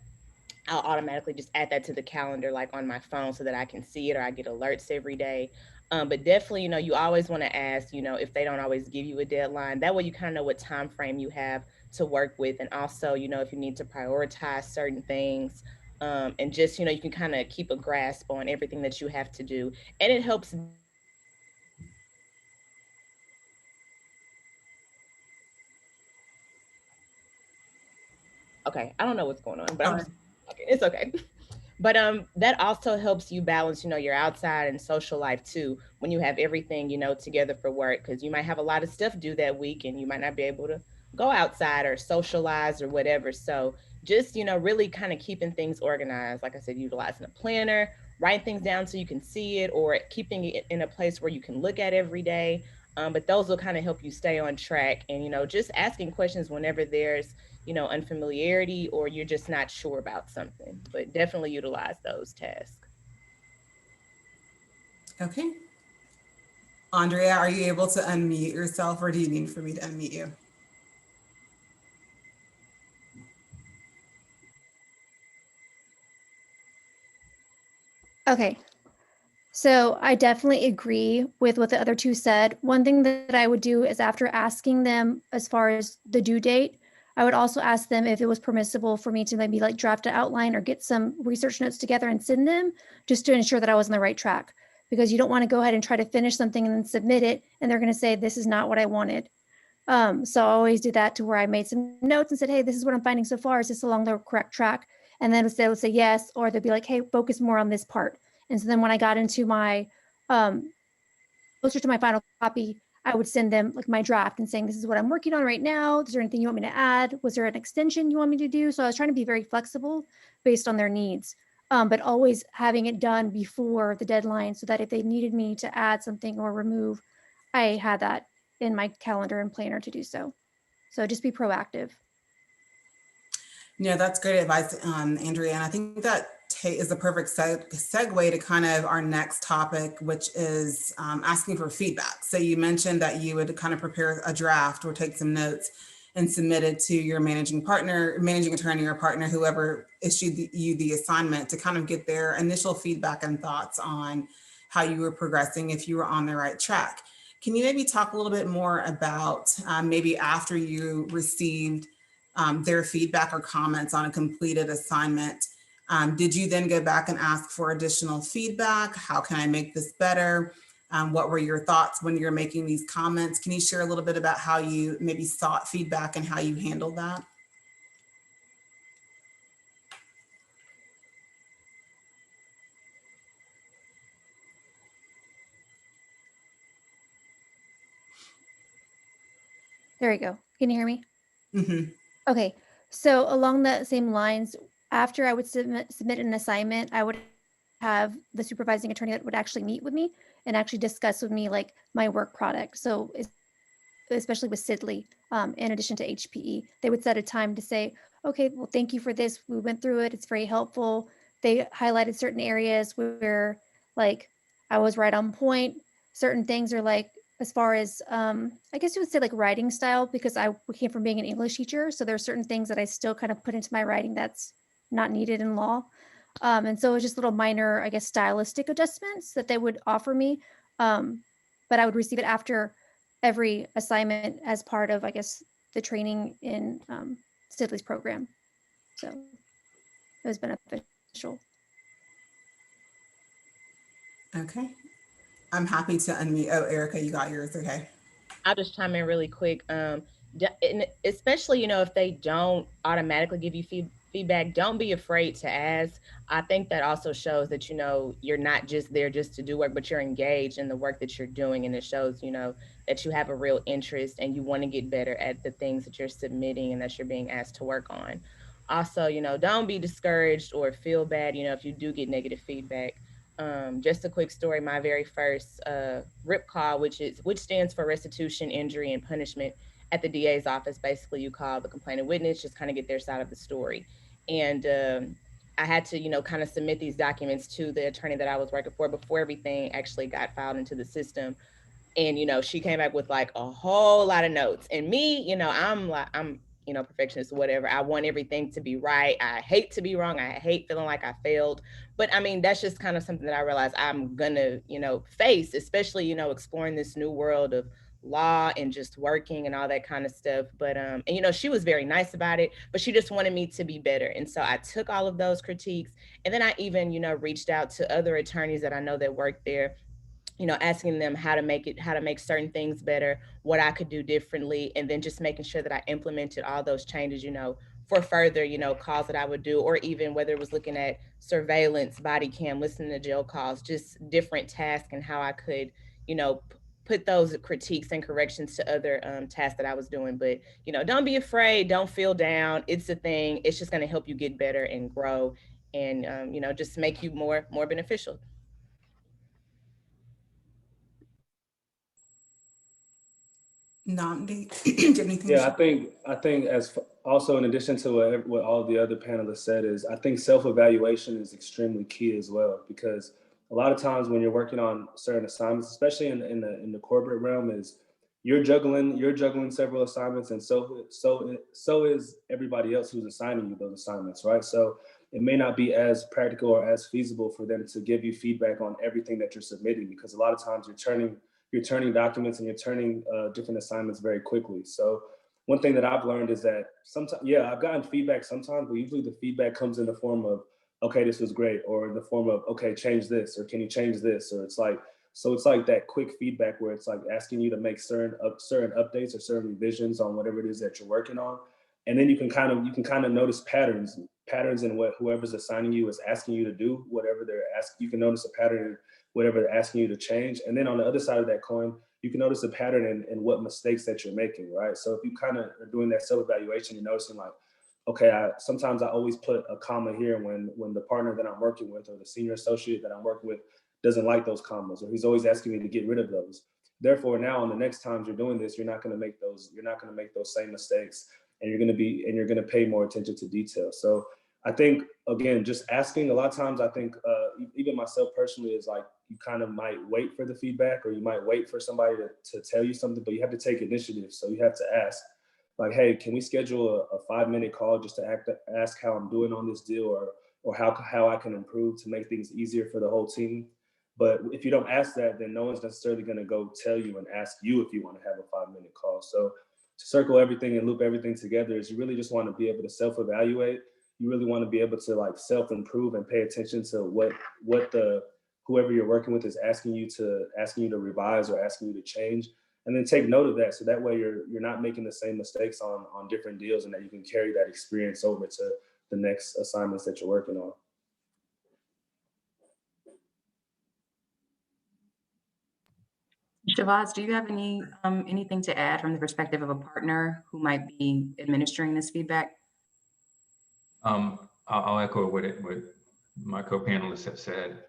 I'll automatically just add that to the calendar, like on my phone, so that I can see it, or I get alerts every day. But definitely, you always want to ask, if they don't always give you a deadline, that way you kind of know what time frame you have to work with. And also, if you need to prioritize certain things, and just, you can kind of keep a grasp on everything that you have to do. And it helps. Okay, I don't know what's going on, but okay, it's okay. But that also helps you balance, your outside and social life too, when you have everything, together for work, because you might have a lot of stuff due that week and you might not be able to go outside or socialize or whatever. So just, really kind of keeping things organized. Like I said, utilizing a planner, writing things down so you can see it, or keeping it in a place where you can look at every day. But those will kind of help you stay on track, and, just asking questions whenever there's, unfamiliarity or you're just not sure about something, but definitely utilize those tasks. Okay. Andrea, are you able to unmute yourself, or do you need for me to unmute you? Okay. So I definitely agree with what the other two said. One thing that I would do is, after asking them as far as the due date, I would also ask them if it was permissible for me to maybe like draft an outline or get some research notes together and send them, just to ensure that I was on the right track. Because you don't want to go ahead and try to finish something and then submit it, and they're going to say, this is not what I wanted. So I always do that, to where I made some notes and said, hey, this is what I'm finding so far. Is this along the correct track? And then they'll say yes, or they'll be like, hey, focus more on this part. And so then when I got into my, closer to my final copy, I would send them like my draft and saying, this is what I'm working on right now. Is there anything you want me to add? Was there an extension you want me to do? So I was trying to be very flexible based on their needs, but always having it done before the deadline, so that if they needed me to add something or remove, I had that in my calendar and planner to do so. So just be proactive. Yeah, that's great advice, Andrea. And I think that is the perfect segue to kind of our next topic, which is asking for feedback. So you mentioned that you would kind of prepare a draft or take some notes and submit it to your managing attorney or partner, whoever issued you the assignment, to kind of get their initial feedback and thoughts on how you were progressing, if you were on the right track. Can you maybe talk a little bit more about maybe after you received their feedback or comments on a completed assignment? Did you then go back and ask for additional feedback? How can I make this better? What were your thoughts when you're making these comments? Can you share a little bit about how you maybe sought feedback and how you handled that? There you go. Can you hear me? Mhm. Okay. So along the same lines, after I would submit an assignment, I would have the supervising attorney that would actually meet with me and actually discuss with me like my work product. So especially with Sidley, in addition to HPE, they would set a time to say, okay, well, thank you for this. We went through it. It's very helpful. They highlighted certain areas where like I was right on point. Certain things are like, as far as, I guess you would say like writing style, because I came from being an English teacher. So there are certain things that I still kind of put into my writing that's not needed in law. And so it was just little minor, I guess, stylistic adjustments that they would offer me. But I would receive it after every assignment as part of, I guess, the training in Sidley's program. So it was beneficial. Okay. I'm happy to unmute. Oh, Erica, you got yours. Okay. I'll just chime in really quick. And especially, if they don't automatically give you feedback, don't be afraid to ask. I think that also shows that, you're not just there just to do work, but you're engaged in the work that you're doing. And it shows, that you have a real interest and you want to get better at the things that you're submitting and that you're being asked to work on. Also, don't be discouraged or feel bad, if you do get negative feedback. Just a quick story, my very first RIP call, which stands for restitution, injury, and punishment at the DA's office. Basically, you call the complaining witness, just kind of get their side of the story. And I had to, kind of submit these documents to the attorney that I was working for before everything actually got filed into the system. And she came back with like a whole lot of notes, and me, I'm perfectionist or whatever. I want everything to be right. I hate to be wrong. I hate feeling like I failed. But I mean, that's just kind of something that I realized I'm gonna face, especially exploring this new world of law and just working and all that kind of stuff. But and she was very nice about it, but she just wanted me to be better. And so I took all of those critiques, and then I even reached out to other attorneys that I know that work there, asking them how to make certain things better, what I could do differently, and then just making sure that I implemented all those changes, for further, calls that I would do, or even whether it was looking at surveillance, body cam, listening to jail calls, just different tasks, and how I could, put those critiques and corrections to other tasks that I was doing. But, don't be afraid, don't feel down. It's a thing. It's just going to help you get better and grow, and, just make you more beneficial. Namdi, do you have anything to Yeah, share? I think also in addition to what all the other panelists said is, I think self-evaluation is extremely key as well, because a lot of times when you're working on certain assignments, especially in the corporate realm, is you're juggling several assignments, and so is everybody else who's assigning you those assignments, right? So it may not be as practical or as feasible for them to give you feedback on everything that you're submitting, because a lot of times you're turning documents and you're turning different assignments very quickly. So one thing that I've learned is that sometimes, yeah, I've gotten feedback sometimes, but usually the feedback comes in the form of, okay, this was great, or in the form of, okay, change this, or can you change this? Or it's like that quick feedback where it's like asking you to make certain updates or certain revisions on whatever it is that you're working on. And then you can kind of notice patterns in what whoever's assigning you is asking you to do, whatever they're asking. You can notice a pattern in whatever they're asking you to change. And then on the other side of that coin, you can notice a pattern in what mistakes that you're making, right? So if you kind of are doing that self-evaluation, you're noticing like, okay, sometimes I always put a comma here when the partner that I'm working with or the senior associate that I'm working with doesn't like those commas, or he's always asking me to get rid of those. Therefore, now on the next times you're doing this, you're not going to make those same mistakes, and you're going to pay more attention to detail. So I think, again, just asking, a lot of times I think even myself personally is like, you kind of might wait for the feedback, or you might wait for somebody to tell you something, but you have to take initiative. So you have to ask, like, hey, can we schedule a 5-minute call just to ask how I'm doing on this deal, or how I can improve to make things easier for the whole team. But if you don't ask that, then no one's necessarily going to go tell you and ask you if you want to have a 5-minute call. So to circle everything and loop everything together is you really just want to be able to self-evaluate. You really want to be able to like self-improve and pay attention to what the whoever you're working with is asking you to revise or asking you to change, and then take note of that, so that way you're not making the same mistakes on different deals, and that you can carry that experience over to the next assignments that you're working on. Shavaz, do you have anything to add from the perspective of a partner who might be administering this feedback? I'll echo what my co-panelists have said,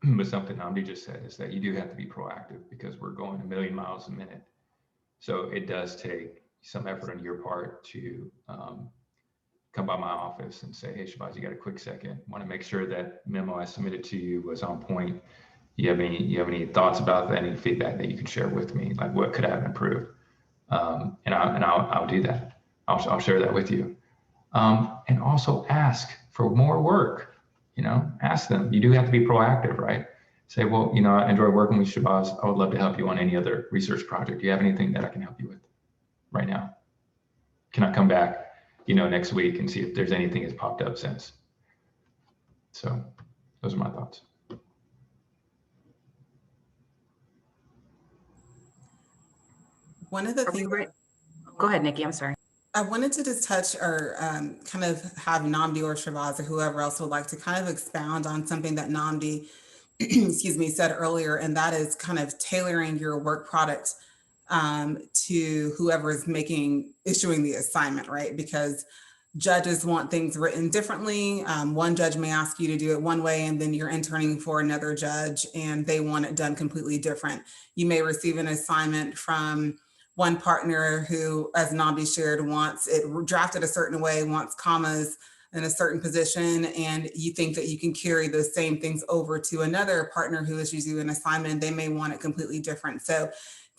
but something Namdi just said is that you do have to be proactive because we're going a million miles a minute. So it does take some effort on your part to come by my office and say, hey, Shabazz, you got a quick second. Want to make sure that memo I submitted to you was on point. You have any thoughts about that? Any feedback that you can share with me? Like what could I have improved? And I'll do that. I'll share that with you. And also ask for more work. Ask them. You do have to be proactive, right? Say, well, I enjoy working with Shabazz. I would love to help you on any other research project. Do you have anything that I can help you with right now? Can I come back, next week and see if there's anything that's popped up since? So those are my thoughts. One of the things. Go ahead, Nikki. I'm sorry. I wanted to just touch or kind of have Namdi or Shavaz or whoever else would like to kind of expound on something that Namdi, excuse me, said earlier, and that is kind of tailoring your work product to whoever is issuing the assignment, right? Because judges want things written differently. One judge may ask you to do it one way, and then you're interning for another judge and they want it done completely different. You may receive an assignment from one partner who, as Namdi shared, wants it drafted a certain way, wants commas in a certain position, and you think that you can carry those same things over to another partner who issues you an assignment. They may want it completely different. So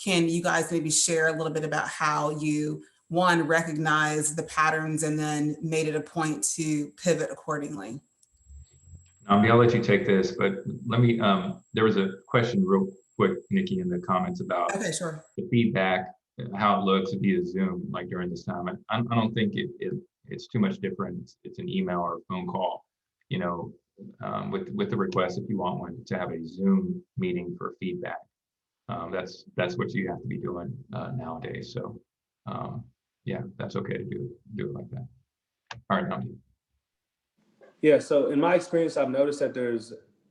can you guys maybe share a little bit about how you, one, recognize the patterns and then made it a point to pivot accordingly? I'll let you take this, but let me, there was a question real quick, Nikki, in the comments about Okay, sure. the feedback, how it looks via Zoom, like during this time. I don't think it's too much different. It's an email or a phone call, with the request, if you want one, to have a Zoom meeting for feedback. That's what you have to be doing nowadays. So yeah, that's okay to do it like that. All right, Namdi. Yeah, so in my experience, I've noticed that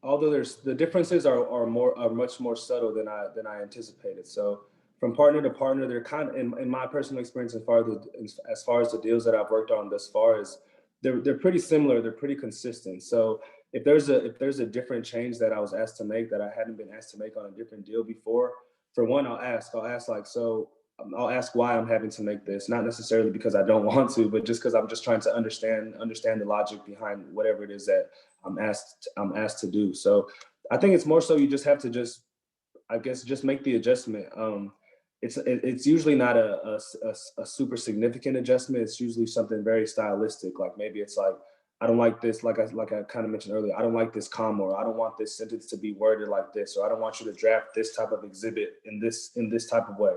although the differences are much more subtle than I anticipated. So from partner to partner, they're kind of, in my personal experience, as far as the deals that I've worked on thus far, is they're pretty similar. They're pretty consistent. So if there's a different change that I was asked to make that I hadn't been asked to make on a different deal before, for one, I'll ask like, so I'll ask why I'm having to make this, not necessarily because I don't want to, but just because I'm just trying to understand the logic behind whatever it is that I'm asked to do. So I think it's more so you just have to just make the adjustment. It's usually not a super significant adjustment. It's usually something very stylistic. Like maybe it's like, I don't like this, like I kind of mentioned earlier, I don't like this comma, or I don't want this sentence to be worded like this, or I don't want you to draft this type of exhibit in this type of way.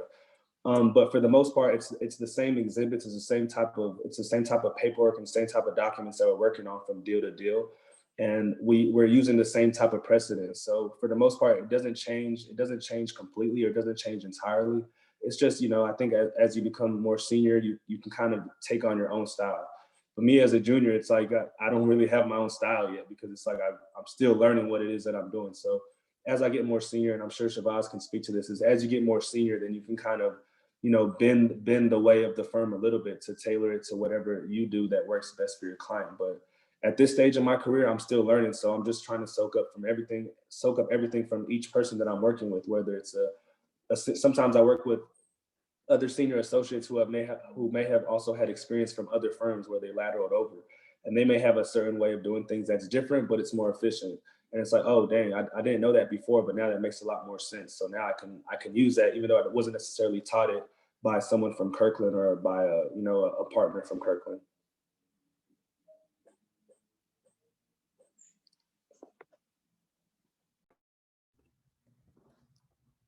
But for the most part, it's the same exhibits, it's the same type of paperwork and same type of documents that we're working on from deal to deal. And we're using the same type of precedents. So for the most part, it doesn't change completely, or it doesn't change entirely. It's just, I think as you become more senior, you can kind of take on your own style. For me as a junior, it's like I don't really have my own style yet, because it's like I'm still learning what it is that I'm doing. So as I get more senior, and I'm sure Shavaz can speak to this, is as you get more senior, then you can kind of, bend the way of the firm a little bit to tailor it to whatever you do that works best for your client. But at this stage of my career, I'm still learning. So I'm just trying to soak up everything from each person that I'm working with, whether it's sometimes I work with other senior associates who may have also had experience from other firms where they lateraled over, and they may have a certain way of doing things that's different, but it's more efficient. And it's like, oh, dang, I didn't know that before, but now that makes a lot more sense. So now I can use that, even though I wasn't necessarily taught it by someone from Kirkland or by a partner from Kirkland.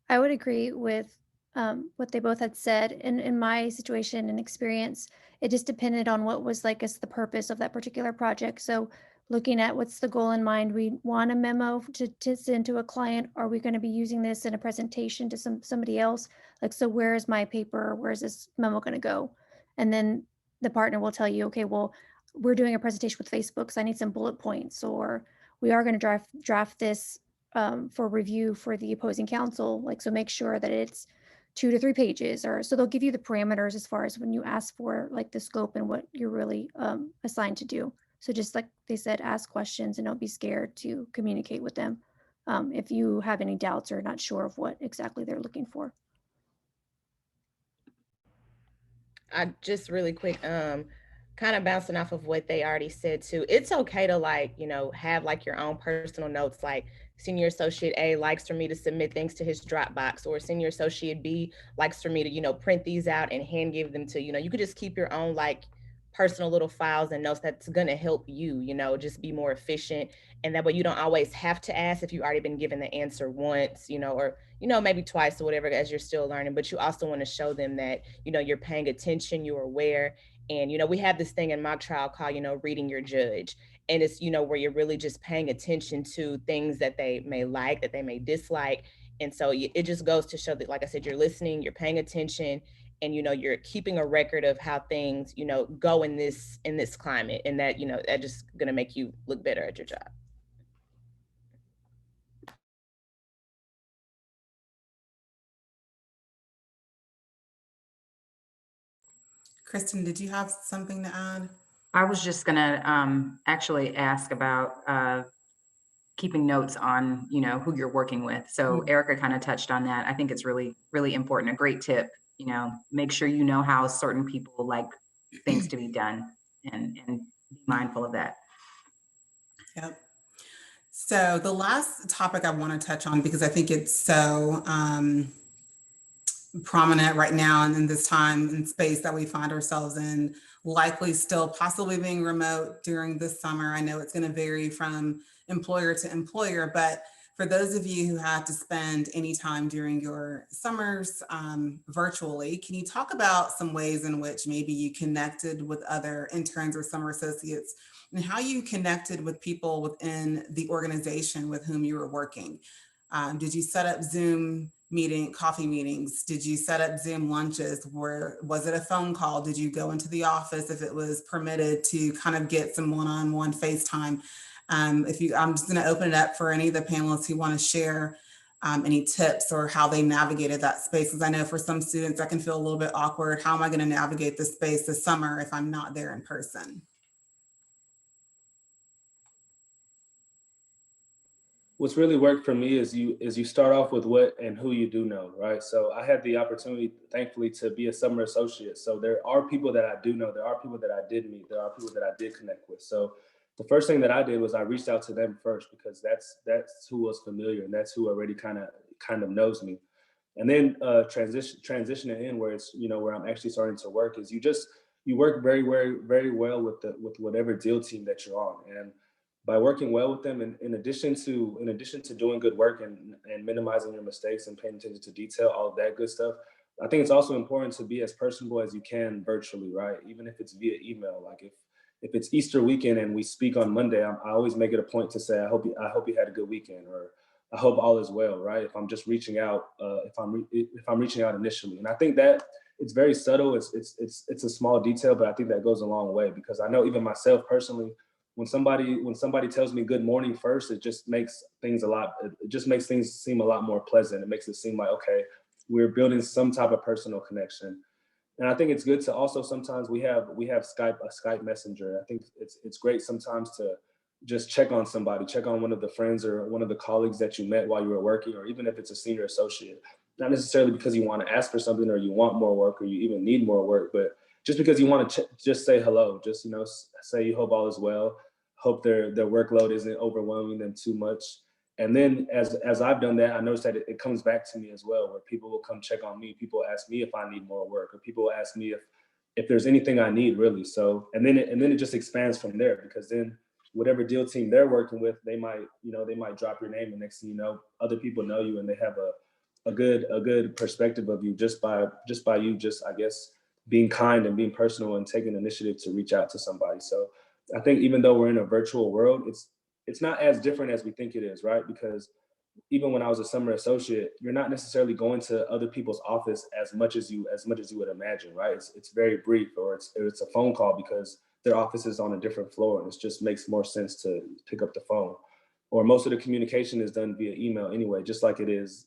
I would agree with what they both had said. In my situation and experience, it just depended on what was the purpose of that particular project. So looking at what's the goal in mind, we want a memo to send to a client. Are we going to be using this in a presentation to somebody else? So where is my paper? Where is this memo going to go? And then the partner will tell you, okay, well, we're doing a presentation with Facebook, so I need some bullet points, or we are going to draft this for review for the opposing counsel. Like, so make sure that it's 2 to 3 pages, or so they'll give you the parameters as far as when you ask for like the scope and what you're really assigned to do. So just like they said, ask questions and don't be scared to communicate with them if you have any doubts or not sure of what exactly they're looking for. I just really quick, kind of bouncing off of what they already said too. It's okay to like, you know, have like your own personal notes, like senior associate A likes for me to submit things to his Dropbox, or senior associate B likes for me to, you know, print these out and hand give them to, you know, you could just keep your own like personal little files and notes. That's going to help you, you know, just be more efficient. And that way you don't always have to ask if you've already been given the answer once, you know, or, you know, maybe twice or whatever, as you're still learning. But you also want to show them that, you know, you're paying attention, you're aware. And, you know, we have this thing in mock trial called, you know, reading your judge. And it's, you know, where you're really just paying attention to things that they may like, that they may dislike. And so it just goes to show that, like I said, you're listening, you're paying attention, and, you know, you're keeping a record of how things, you know, go in this climate. And that, you know, that just going to make you look better at your job. Kristen, did you have something to add? I was just gonna actually ask about keeping notes on, you know, who you're working with. So Erica kind of touched on that. I think it's really, really important. A great tip, you know, make sure you know how certain people like things to be done, and be mindful of that. Yep. So the last topic I want to touch on, because I think it's so prominent right now and in this time and space that we find ourselves in, likely still possibly being remote during this summer. I know it's going to vary from employer to employer, but for those of you who had to spend any time during your summers virtually, can you talk about some ways in which maybe you connected with other interns or summer associates, and how you connected with people within the organization with whom you were working? Did you set up Zoom coffee meetings? Did you set up Zoom lunches? Was it a phone call? Did you go into the office if it was permitted to kind of get some one-on-one FaceTime? I'm just going to open it up for any of the panelists who want to share any tips or how they navigated that space. Because I know for some students that can feel a little bit awkward. How am I going to navigate this space this summer if I'm not there in person? What's really worked for me is you start off with what and who you do know, right? So I had the opportunity, thankfully, to be a summer associate. So there are people that I do know, there are people that I did meet, there are people that I did connect with. So the first thing that I did was I reached out to them first, because that's who was familiar and that's who already kind of knows me. And then transitioning in where it's, you know, where I'm actually starting to work, is you work very, very, very well with whatever deal team that you're on. And by working well with them, and in addition to doing good work and minimizing your mistakes and paying attention to detail, all of that good stuff, I think it's also important to be as personable as you can virtually, right? Even if it's via email. Like if it's Easter weekend and we speak on Monday, I always make it a point to say, I hope you had a good weekend, or I hope all is well, right? If I'm just reaching out, if I'm reaching out initially. And I think that it's very subtle. It's a small detail, but I think that goes a long way, because I know even myself personally, when somebody tells me good morning first, it just makes things seem a lot more pleasant. It makes it seem like, okay, we're building some type of personal connection. And I think it's good to also, sometimes we have Skype, a Skype messenger. I think it's great sometimes to just check on somebody, check on one of the friends or one of the colleagues that you met while you were working, or even if it's a senior associate, not necessarily because you want to ask for something or you want more work or you even need more work, but just because you want to just say hello, just, you know, say you hope all is well, hope their workload isn't overwhelming them too much. And then as I've done that, I noticed that it comes back to me as well, where people will come check on me. People ask me if I need more work, or people ask me if there's anything I need, really. So, and then it just expands from there, because then whatever deal team they're working with, they might drop your name, and next thing you know, other people know you, and they have a good perspective of you just by you, I guess, being kind and being personal and taking initiative to reach out to somebody. So I think even though we're in a virtual world, it's not as different as we think it is, right? Because even when I was a summer associate, you're not necessarily going to other people's office as much as you would imagine, right? It's very brief, or it's a phone call because their office is on a different floor, and it just makes more sense to pick up the phone. or most of the communication is done via email anyway, just like it is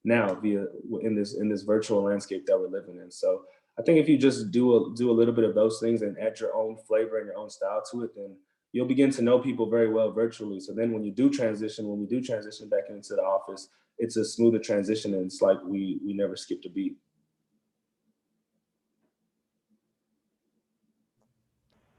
now via in this virtual landscape that we're living in. So I think if you just do a little bit of those things and add your own flavor and your own style to it, then you'll begin to know people very well virtually. So then when we do transition back into the office, it's a smoother transition, and it's like we never skipped a beat.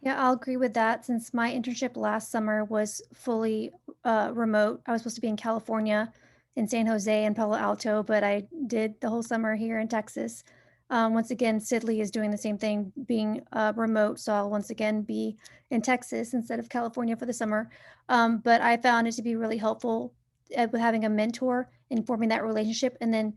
Yeah, I'll agree with that. Since my internship last summer was fully remote, I was supposed to be in California, in San Jose and Palo Alto, but I did the whole summer here in Texas. Once again, Sidley is doing the same thing, being remote. So I'll once again be in Texas instead of California for the summer. But I found it to be really helpful with having a mentor and forming that relationship. And then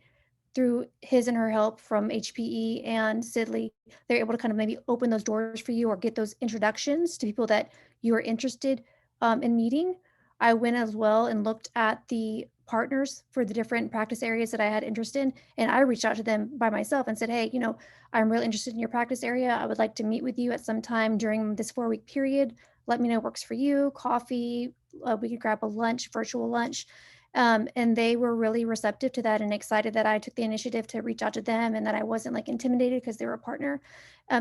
through his and her help from HPE and Sidley, they're able to kind of maybe open those doors for you or get those introductions to people that you are interested in meeting. I went as well and looked at the partners for the different practice areas that I had interest in. And I reached out to them by myself and said, hey, I'm really interested in your practice area. I would like to meet with you at some time during this 4-week period. Let me know what works for you, coffee, we could grab a lunch, virtual lunch. And they were really receptive to that and excited that I took the initiative to reach out to them and that I wasn't like intimidated because they were a partner,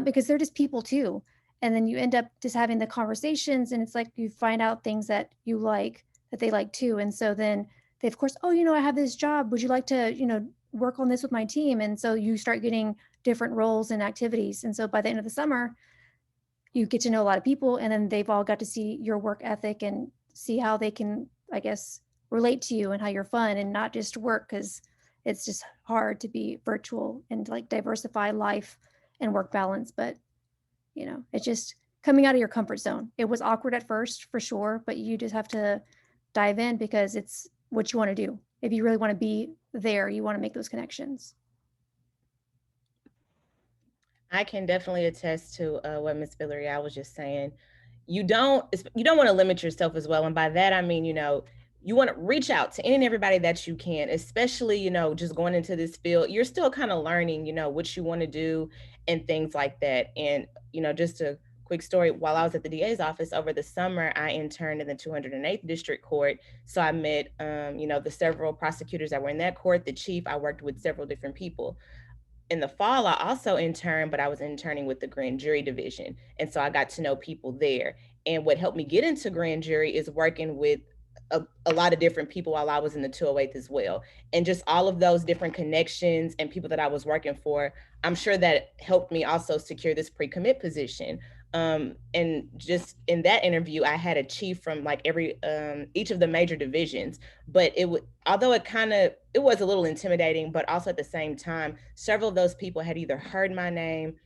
because they're just people too. And then you end up just having the conversations and it's like you find out things that you like, that they like too. And so then they, of course, oh, I have this job. Would you like to, work on this with my team? And so you start getting different roles and activities. And so by the end of the summer, you get to know a lot of people and then they've all got to see your work ethic and see how they can, I guess, relate to you and how you're fun and not just work, because it's just hard to be virtual and like diversify life and work balance. But it's just coming out of your comfort zone. It was awkward at first for sure, but you just have to dive in because it's what you want to do. If you really want to be there, you want to make those connections. I can definitely attest to what Ms. Villarreal was just saying. You don't want to limit yourself as well. And by that, I mean, you want to reach out to any and everybody that you can, especially, just going into this field, you're still kind of learning, what you want to do and things like that. And, just a quick story, while I was at the DA's office over the summer, I interned in the 208th District Court. So I met, the several prosecutors that were in that court, the chief. I worked with several different people. In the fall, I also interned, but I was interning with the grand jury division. And so I got to know people there. And what helped me get into grand jury is working with a lot of different people while I was in the 208th as well. And just all of those different connections and people that I was working for, I'm sure that helped me also secure this pre-commit position. And just in that interview, I had a chief from like each of the major divisions, but although it was a little intimidating, but also at the same time, several of those people had either heard my name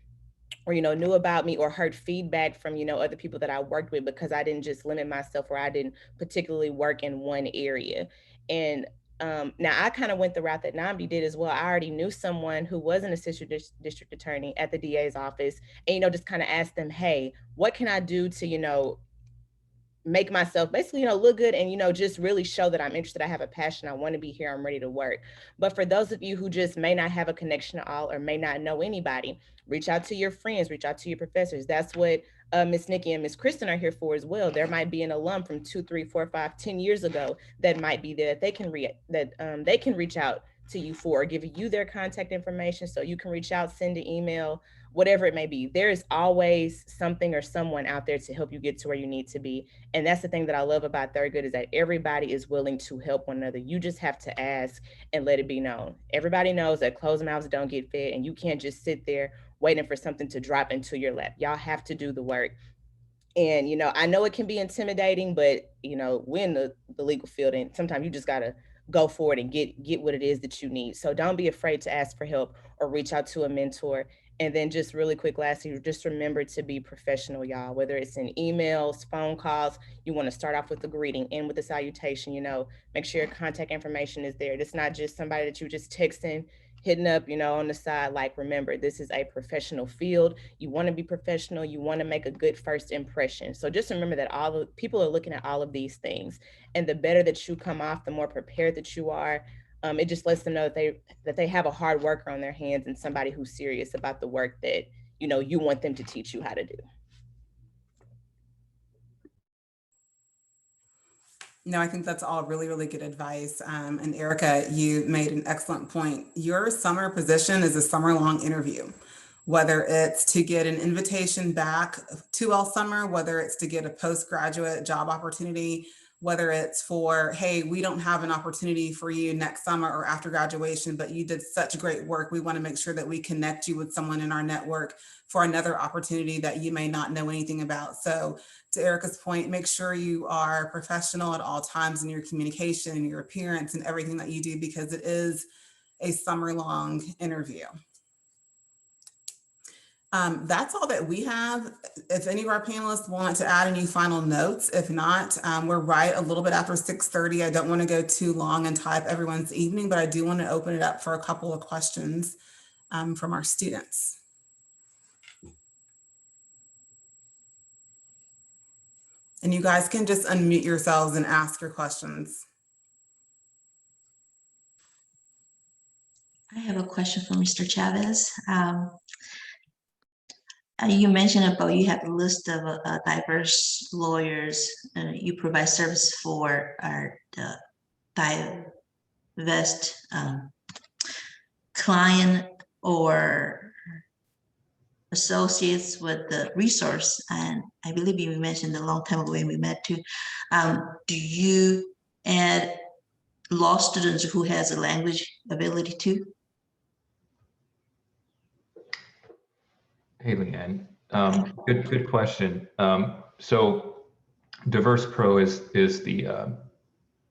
or, knew about me or heard feedback from, other people that I worked with, because I didn't just limit myself or I didn't particularly work in one area. And now I kind of went the route that Namdi did as well. I already knew someone who was an assistant district attorney at the DA's office and, just kind of asked them, hey, what can I do to, make myself basically, look good and, just really show that I'm interested. I have a passion. I want to be here. I'm ready to work. But for those of you who just may not have a connection at all or may not know anybody, reach out to your friends, reach out to your professors. That's what Miss Nikki and Miss Kristen are here for as well. There might be an alum from 2, 3, 4, 5, 10 years ago that might be there that they can reach out to you for, giving you their contact information so you can reach out, send an email, whatever it may be. There is always something or someone out there to help you get to where you need to be. And that's the thing that I love about Thurgood, is that everybody is willing to help one another. You just have to ask and let it be known. Everybody knows that closed mouths don't get fed, and you can't just sit there waiting for something to drop into your lap. Y'all have to do the work. And, I know it can be intimidating, but, we're in the legal field, and sometimes you just got to go for it and get what it is that you need. So don't be afraid to ask for help or reach out to a mentor. And then just really quick, lastly, just remember to be professional, y'all, whether it's in emails, phone calls. You want to start off with the greeting, end with a salutation, make sure your contact information is there. It's not just somebody that you just texting, hitting up, on the side. Like, remember, this is a professional field. You want to be professional. You want to make a good first impression. So just remember that all the people are looking at all of these things, and the better that you come off, the more prepared that you are. It just lets them know that they have a hard worker on their hands and somebody who's serious about the work that, you want them to teach you how to do. No, I think that's all really, really good advice. And Erica, you made an excellent point. Your summer position is a summer-long interview, whether it's to get an invitation back to All Summer, whether it's to get a postgraduate job opportunity, whether it's for, hey, we don't have an opportunity for you next summer or after graduation, but you did such great work. We want to make sure that we connect you with someone in our network for another opportunity that you may not know anything about. So to Erica's point, make sure you are professional at all times in your communication, your appearance, and everything that you do, because it is a summer-long interview. That's all that we have. If any of our panelists want to add any final notes, if not, we're right a little bit after 6:30. I don't want to go too long and tie up everyone's evening, but I do want to open it up for a couple of questions from our students. And you guys can just unmute yourselves and ask your questions. I have a question for Mr. Chavez. You mentioned about you have a list of diverse lawyers you provide service for the divest client or associates with the resource. And I believe you mentioned a long time ago when we met too. Do you add law students who has a language ability too? Hey, Leanne. Good question. So Diverse Pro is the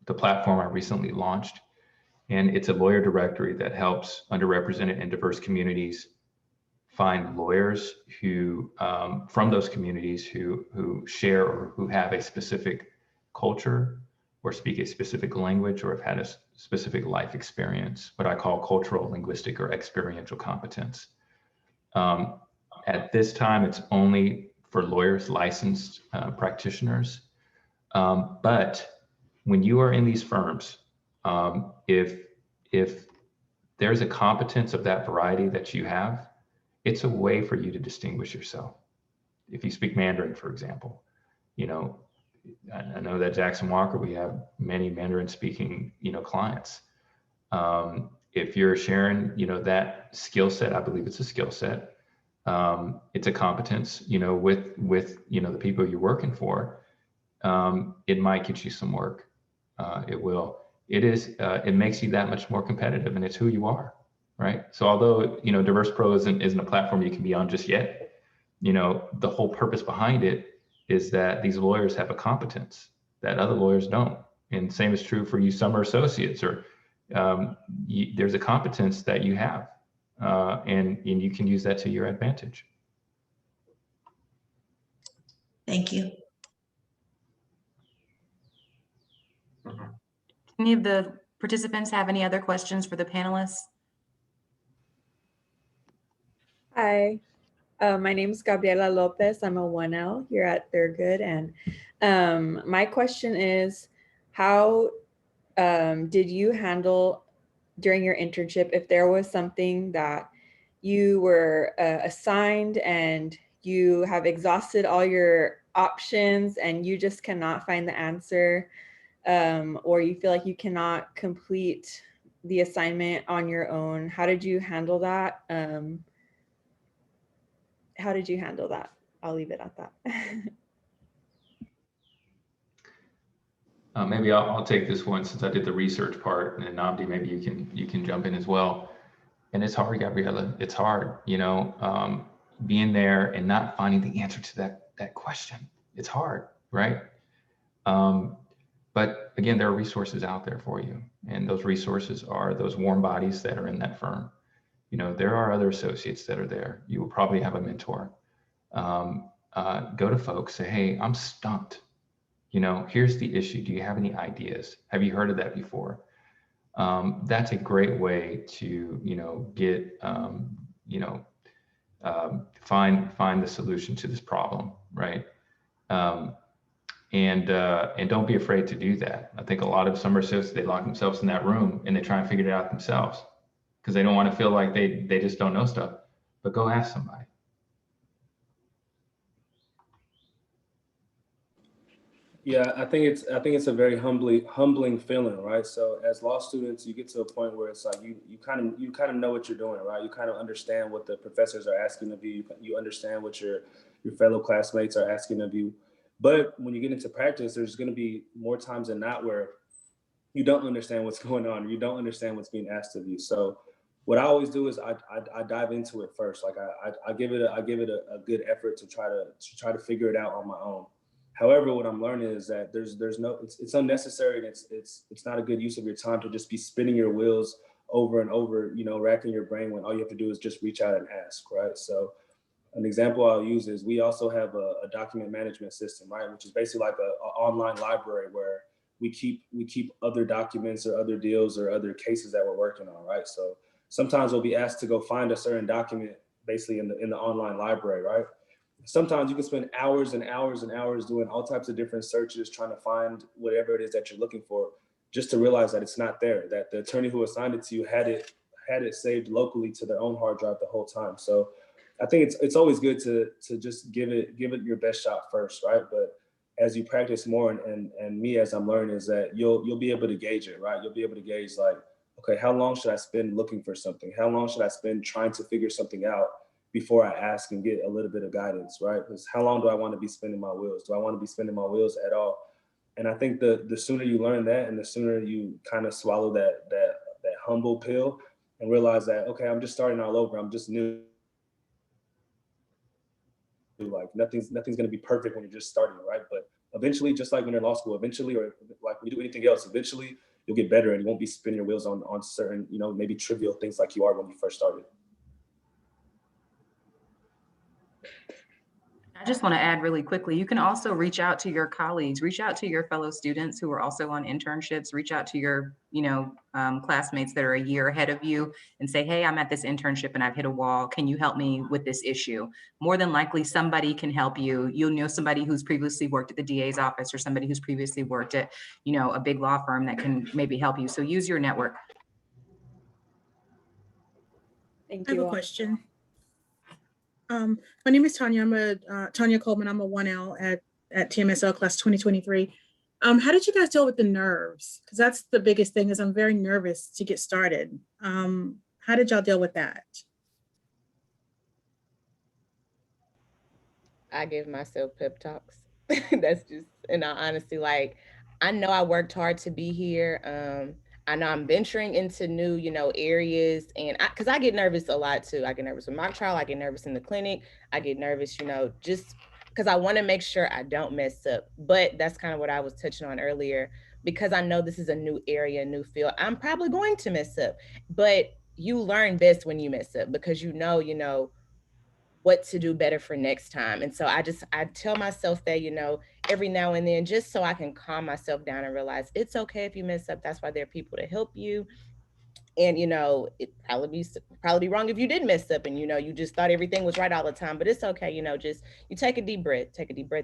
platform I recently launched, and it's a lawyer directory that helps underrepresented and diverse communities find lawyers who from those communities who share or who have a specific culture or speak a specific language or have had a specific life experience, what I call cultural, linguistic, or experiential competence. At this time, it's only for lawyers, licensed practitioners. But when you are in these firms, if there's a competence of that variety that you have, it's a way for you to distinguish yourself. If you speak Mandarin, for example, you know, I know that Jackson Walker, we have many Mandarin speaking, clients. If you're sharing, that skill set, I believe it's a skill set. It's a competence, with the people you're working for. It might get you some work. It will. It makes you that much more competitive, and it's who you are, right? So although Diverse Pro isn't a platform you can be on just yet, the whole purpose behind it is that these lawyers have a competence that other lawyers don't, and same is true for you summer associates, or there's a competence that you have. And you can use that to your advantage. Thank you. Any of the participants have any other questions for the panelists? Hi, my name is Gabriela Lopez. I'm a 1L here at Thurgood. And my question is, how did you handle during your internship if there was something that you were assigned and you have exhausted all your options and you just cannot find the answer, or you feel like you cannot complete the assignment on your own? How did you handle that? How did you handle that? I'll leave it at that. Maybe I'll take this one since I did the research part, and then Namdi, maybe you can jump in as well. And it's hard, Gabriela. It's hard, being there and not finding the answer to that question. It's hard, right? But again, there are resources out there for you, and those resources are those warm bodies that are in that firm. There are other associates that are there. You will probably have a mentor. Go to folks, say, hey, I'm stumped. Here's the issue. Do you have any ideas? Have you heard of that before? That's a great way to, get, find the solution to this problem, right? And don't be afraid to do that. I think a lot of summer associates, they lock themselves in that room and they try and figure it out themselves because they don't want to feel like they just don't know stuff. But go ask somebody. Yeah, I think it's a very humbling feeling, right? So as law students, you get to a point where it's like you kind of know what you're doing, right? You kind of understand what the professors are asking of you. You understand what your fellow classmates are asking of you. But when you get into practice, there's going to be more times than not where you don't understand what's going on, or you don't understand what's being asked of you. So what I always do is I dive into it first. Like I give it a good effort to try to figure it out on my own. However, what I'm learning is that it's unnecessary, and it's not a good use of your time to just be spinning your wheels over and over, racking your brain when all you have to do is just reach out and ask, right? So an example I'll use is we also have a document management system, right? Which is basically like a online library where we keep other documents or other deals or other cases that we're working on, right? So sometimes we'll be asked to go find a certain document basically in the online library, right? Sometimes you can spend hours and hours and hours doing all types of different searches, trying to find whatever it is that you're looking for, just to realize that it's not there, that the attorney who assigned it to you had it saved locally to their own hard drive the whole time. So I think it's always good to just give it your best shot first, right? But as you practice more, and me as I'm learning, is that you'll be able to gauge it, right? You'll be able to gauge, like, okay, how long should I spend looking for something? How long should I spend trying to figure something out before I ask and get a little bit of guidance, right? Because how long do I want to be spinning my wheels? Do I want to be spinning my wheels at all? And I think the sooner you learn that, and the sooner you kind of swallow that humble pill and realize that, okay, I'm just starting all over. I'm just new. Like nothing's going to be perfect when you're just starting, right? But eventually, just like when you're in law school, eventually, or like when you do anything else, eventually you'll get better and you won't be spinning your wheels on certain, maybe trivial things like you are when you first started. I just want to add really quickly, you can also reach out to your colleagues, reach out to your fellow students who are also on internships, reach out to your, classmates that are a year ahead of you and say, hey, I'm at this internship and I've hit a wall. Can you help me with this issue? More than likely, somebody can help you. You'll know somebody who's previously worked at the DA's office, or somebody who's previously worked at, a big law firm that can maybe help you. So use your network. Thank I have you a all. question. My name is Tanya. I'm Tanya Coleman. I'm a 1L at TMSL class 2023. How did you guys deal with the nerves? Because that's the biggest thing, is I'm very nervous to get started. How did y'all deal with that? I give myself pep talks. That's just, in all honesty, like, I know I worked hard to be here. I know I'm venturing into new, areas, and because I get nervous a lot too. I get nervous with mock trial. I get nervous in the clinic. I get nervous, just because I want to make sure I don't mess up. But that's kind of what I was touching on earlier, because I know this is a new area, new field. I'm probably going to mess up, but you learn best when you mess up, because you know what to do better for next time. And so I tell myself that, every now and then, just so I can calm myself down and realize it's okay if you mess up. That's why there are people to help you. And, it probably be wrong if you did mess up and, you just thought everything was right all the time, but it's okay. Just, you take a deep breath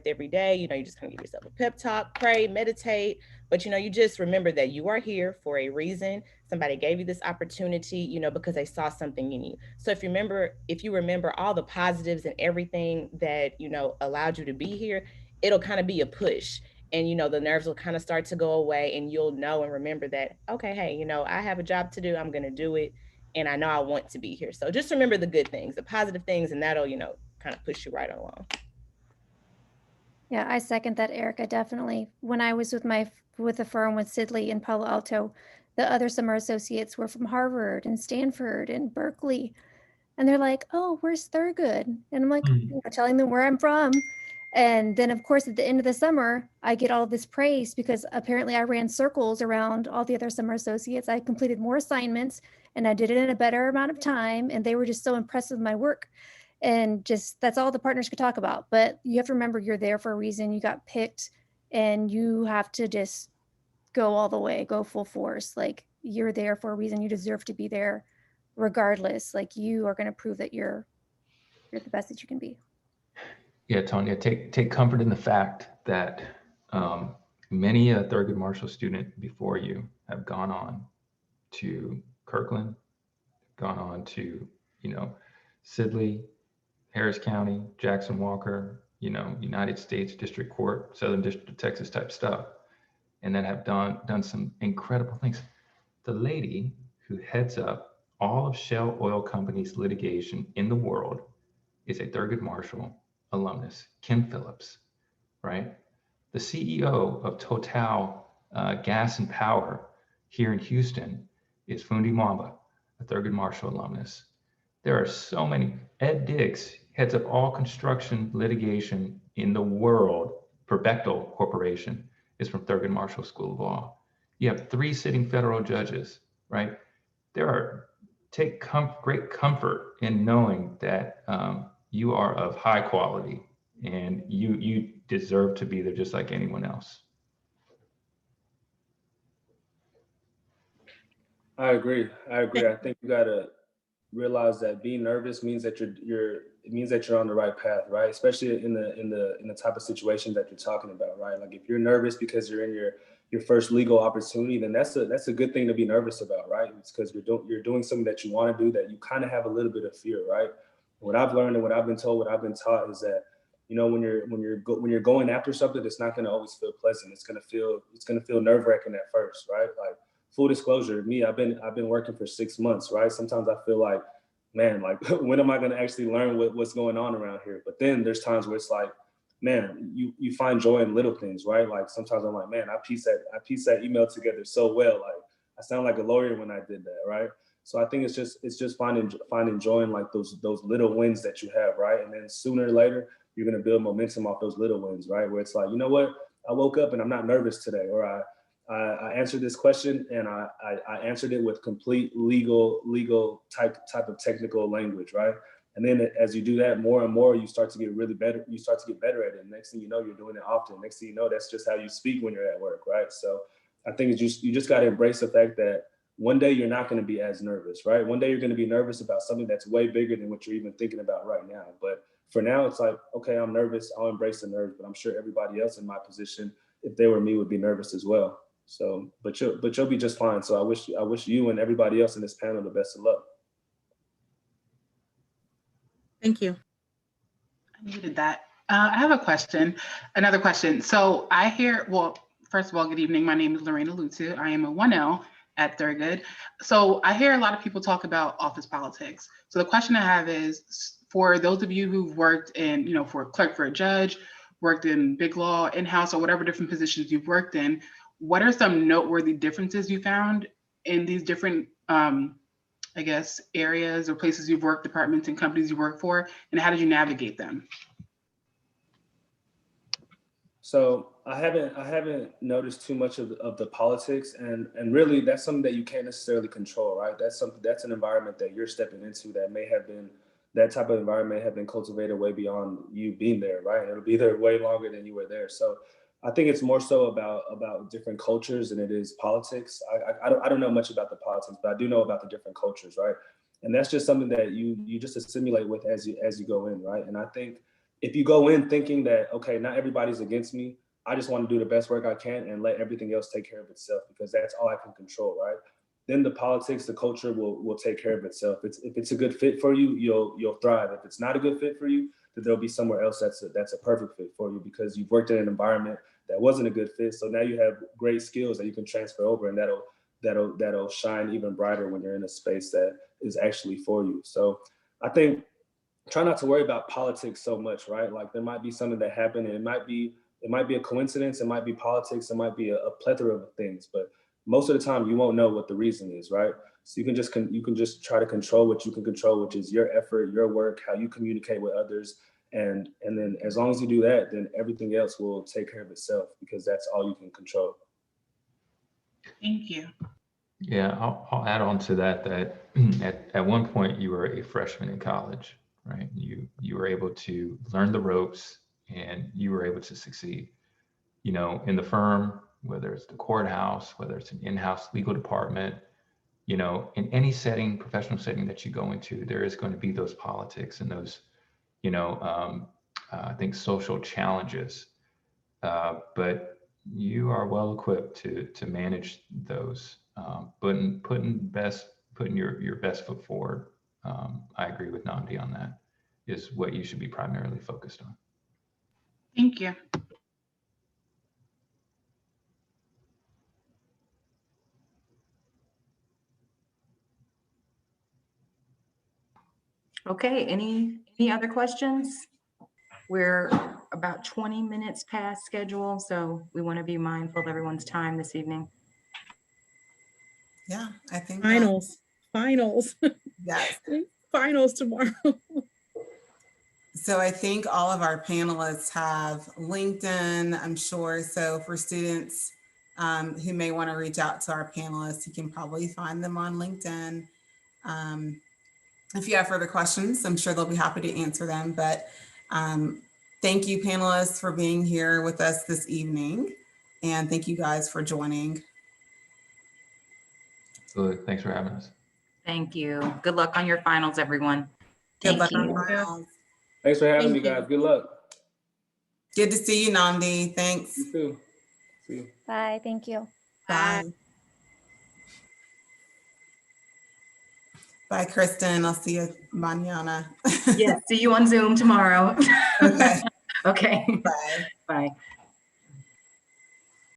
every day. You just kind of give yourself a pep talk, pray, meditate, but, you just remember that you are here for a reason. Somebody gave you this opportunity, because they saw something in you. So if you remember all the positives and everything that, allowed you to be here, it'll kind of be a push. And, the nerves will kind of start to go away, and you'll know and remember that, okay, hey, I have a job to do. I'm going to do it. And I know I want to be here. So just remember the good things, the positive things, and that'll, kind of push you right along. Yeah, I second that, Erica. Definitely. When I was with the firm with Sidley in Palo Alto, the other summer associates were from Harvard and Stanford and Berkeley. And they're like, oh, where's Thurgood? And I'm like, telling them where I'm from. And then, of course, at the end of the summer, I get all this praise because apparently I ran circles around all the other summer associates. I completed more assignments and I did it in a better amount of time. And they were just so impressed with my work. And just, that's all the partners could talk about. But you have to remember, you're there for a reason. You got picked and you have to just go all the way, go full force. Like, you're there for a reason. You deserve to be there regardless. Like, you are going to prove that you're the best that you can be. Yeah, Tonya, take comfort in the fact that many a Thurgood Marshall student before you have gone on to Kirkland, gone on to, Sidley, Harris County, Jackson Walker, United States District Court, Southern District of Texas type stuff, and that have done some incredible things. The lady who heads up all of Shell Oil Company's litigation in the world is a Thurgood Marshall alumnus, Kim Phillips, right? The CEO of Total Gas and Power here in Houston is Fundi Mwamba, a Thurgood Marshall alumnus. There are so many. Ed Diggs heads up all construction litigation in the world for Bechtel Corporation, is from Thurgood Marshall School of Law. You have 3 sitting federal judges, right? Take great comfort in knowing that you are of high quality and you deserve to be there just like anyone else. I agree. I think you gotta realize that being nervous means that you're on the right path, right? Especially in the type of situation that you're talking about, right? Like if you're nervous because you're in your first legal opportunity, then that's a good thing to be nervous about, right? It's because you're doing something that you want to do that you kind of have a little bit of fear, right? What I've learned and what I've been told, what I've been taught is that, when you're going after something, it's not going to always feel pleasant. It's going to feel nerve-wracking at first, right? Like, full disclosure, me, I've been working for 6 months, right? Sometimes I feel like, man, like when am I going to actually learn what's going on around here? But then there's times where it's like, man, you find joy in little things, right? Like sometimes I'm like, man, I pieced that email together so well. Like I sound like a lawyer when I did that, right? So I think it's just finding joy in like those little wins that you have, right? And then sooner or later, you're going to build momentum off those little wins, right? Where it's like, you know what? I woke up and I'm not nervous today, or I answered this question and I answered it with complete legal type of technical language, right? And then as you do that more and more, you start to get really better. You start to get better at it. Next thing you know, you're doing it often. Next thing you know, that's just how you speak when you're at work, right? So I think you just got to embrace the fact that one day you're not going to be as nervous, right? One day you're going to be nervous about something that's way bigger than what you're even thinking about right now. But for now, it's like, okay, I'm nervous. I'll embrace the nerves, but I'm sure everybody else in my position, if they were me, would be nervous as well. So, but you'll be just fine. So I wish you and everybody else in this panel the best of luck. Thank you. I needed that. I have another question. So I hear, well, first of all, good evening. My name is Lorena Lutu. I am a 1L at Thurgood. So I hear a lot of people talk about office politics. So the question I have is, for those of you who've worked in, for a clerk for a judge, worked in big law, in-house, or whatever different positions you've worked in, what are some noteworthy differences you found in these different, areas or places you've worked, departments and companies you work for, and how did you navigate them? So I haven't noticed too much of the politics, and really that's something that you can't necessarily control, right? That's an environment that you're stepping into that type of environment may have been cultivated way beyond you being there, right? It'll be there way longer than you were there. So I think it's more so about different cultures than it is politics. I don't know much about the politics, but I do know about the different cultures, right? And that's just something that you just assimilate with as you go in, right? And I think if you go in thinking that, okay, not everybody's against me, I just want to do the best work I can and let everything else take care of itself because that's all I can control, right? Then the politics, the culture will take care of itself. If it's a good fit for you, you'll thrive. If it's not a good fit for you, then there'll be somewhere else that's a perfect fit for you because you've worked in an environment that wasn't a good fit. So now you have great skills that you can transfer over, and that'll shine even brighter when you're in a space that is actually for you. So I think try not to worry about politics so much, right? Like there might be something that happened, and it might be a coincidence, it might be politics, it might be a plethora of things, but most of the time you won't know what the reason is, right? So you can just try to control what you can control, which is your effort, your work, how you communicate with others. And then as long as you do that, then everything else will take care of itself because that's all you can control. Thank you. Yeah, I'll add on to that at one point you were a freshman in college, right? You were able to learn the ropes and you were able to succeed. In the firm, whether it's the courthouse, whether it's an in-house legal department, in any setting, professional setting that you go into, there is going to be those politics and those, I think social challenges. But you are well equipped to manage those. Putting your best foot forward. I agree with Nandi on that. Is what you should be primarily focused on. Thank you. Okay, any other questions? We're about 20 minutes past schedule, so we want to be mindful of everyone's time this evening. Yeah, I think Finals. yes. Finals tomorrow. So I think all of our panelists have LinkedIn, I'm sure. So for students who may want to reach out to our panelists, you can probably find them on LinkedIn. If you have further questions, I'm sure they'll be happy to answer them. But thank you, panelists, for being here with us this evening. And thank you guys for joining. Absolutely. Thanks for having us. Thank you. Good luck on your finals, everyone. Good luck Thank on you. finals. Thanks for having Thank me, you. guys. Good luck. Good to see you, Namdi. Thanks. You too. See you. Bye. Thank you. Bye. Bye, Kristen. I'll see you mañana. Yes, see you on Zoom tomorrow. Okay. Okay. Bye. Bye.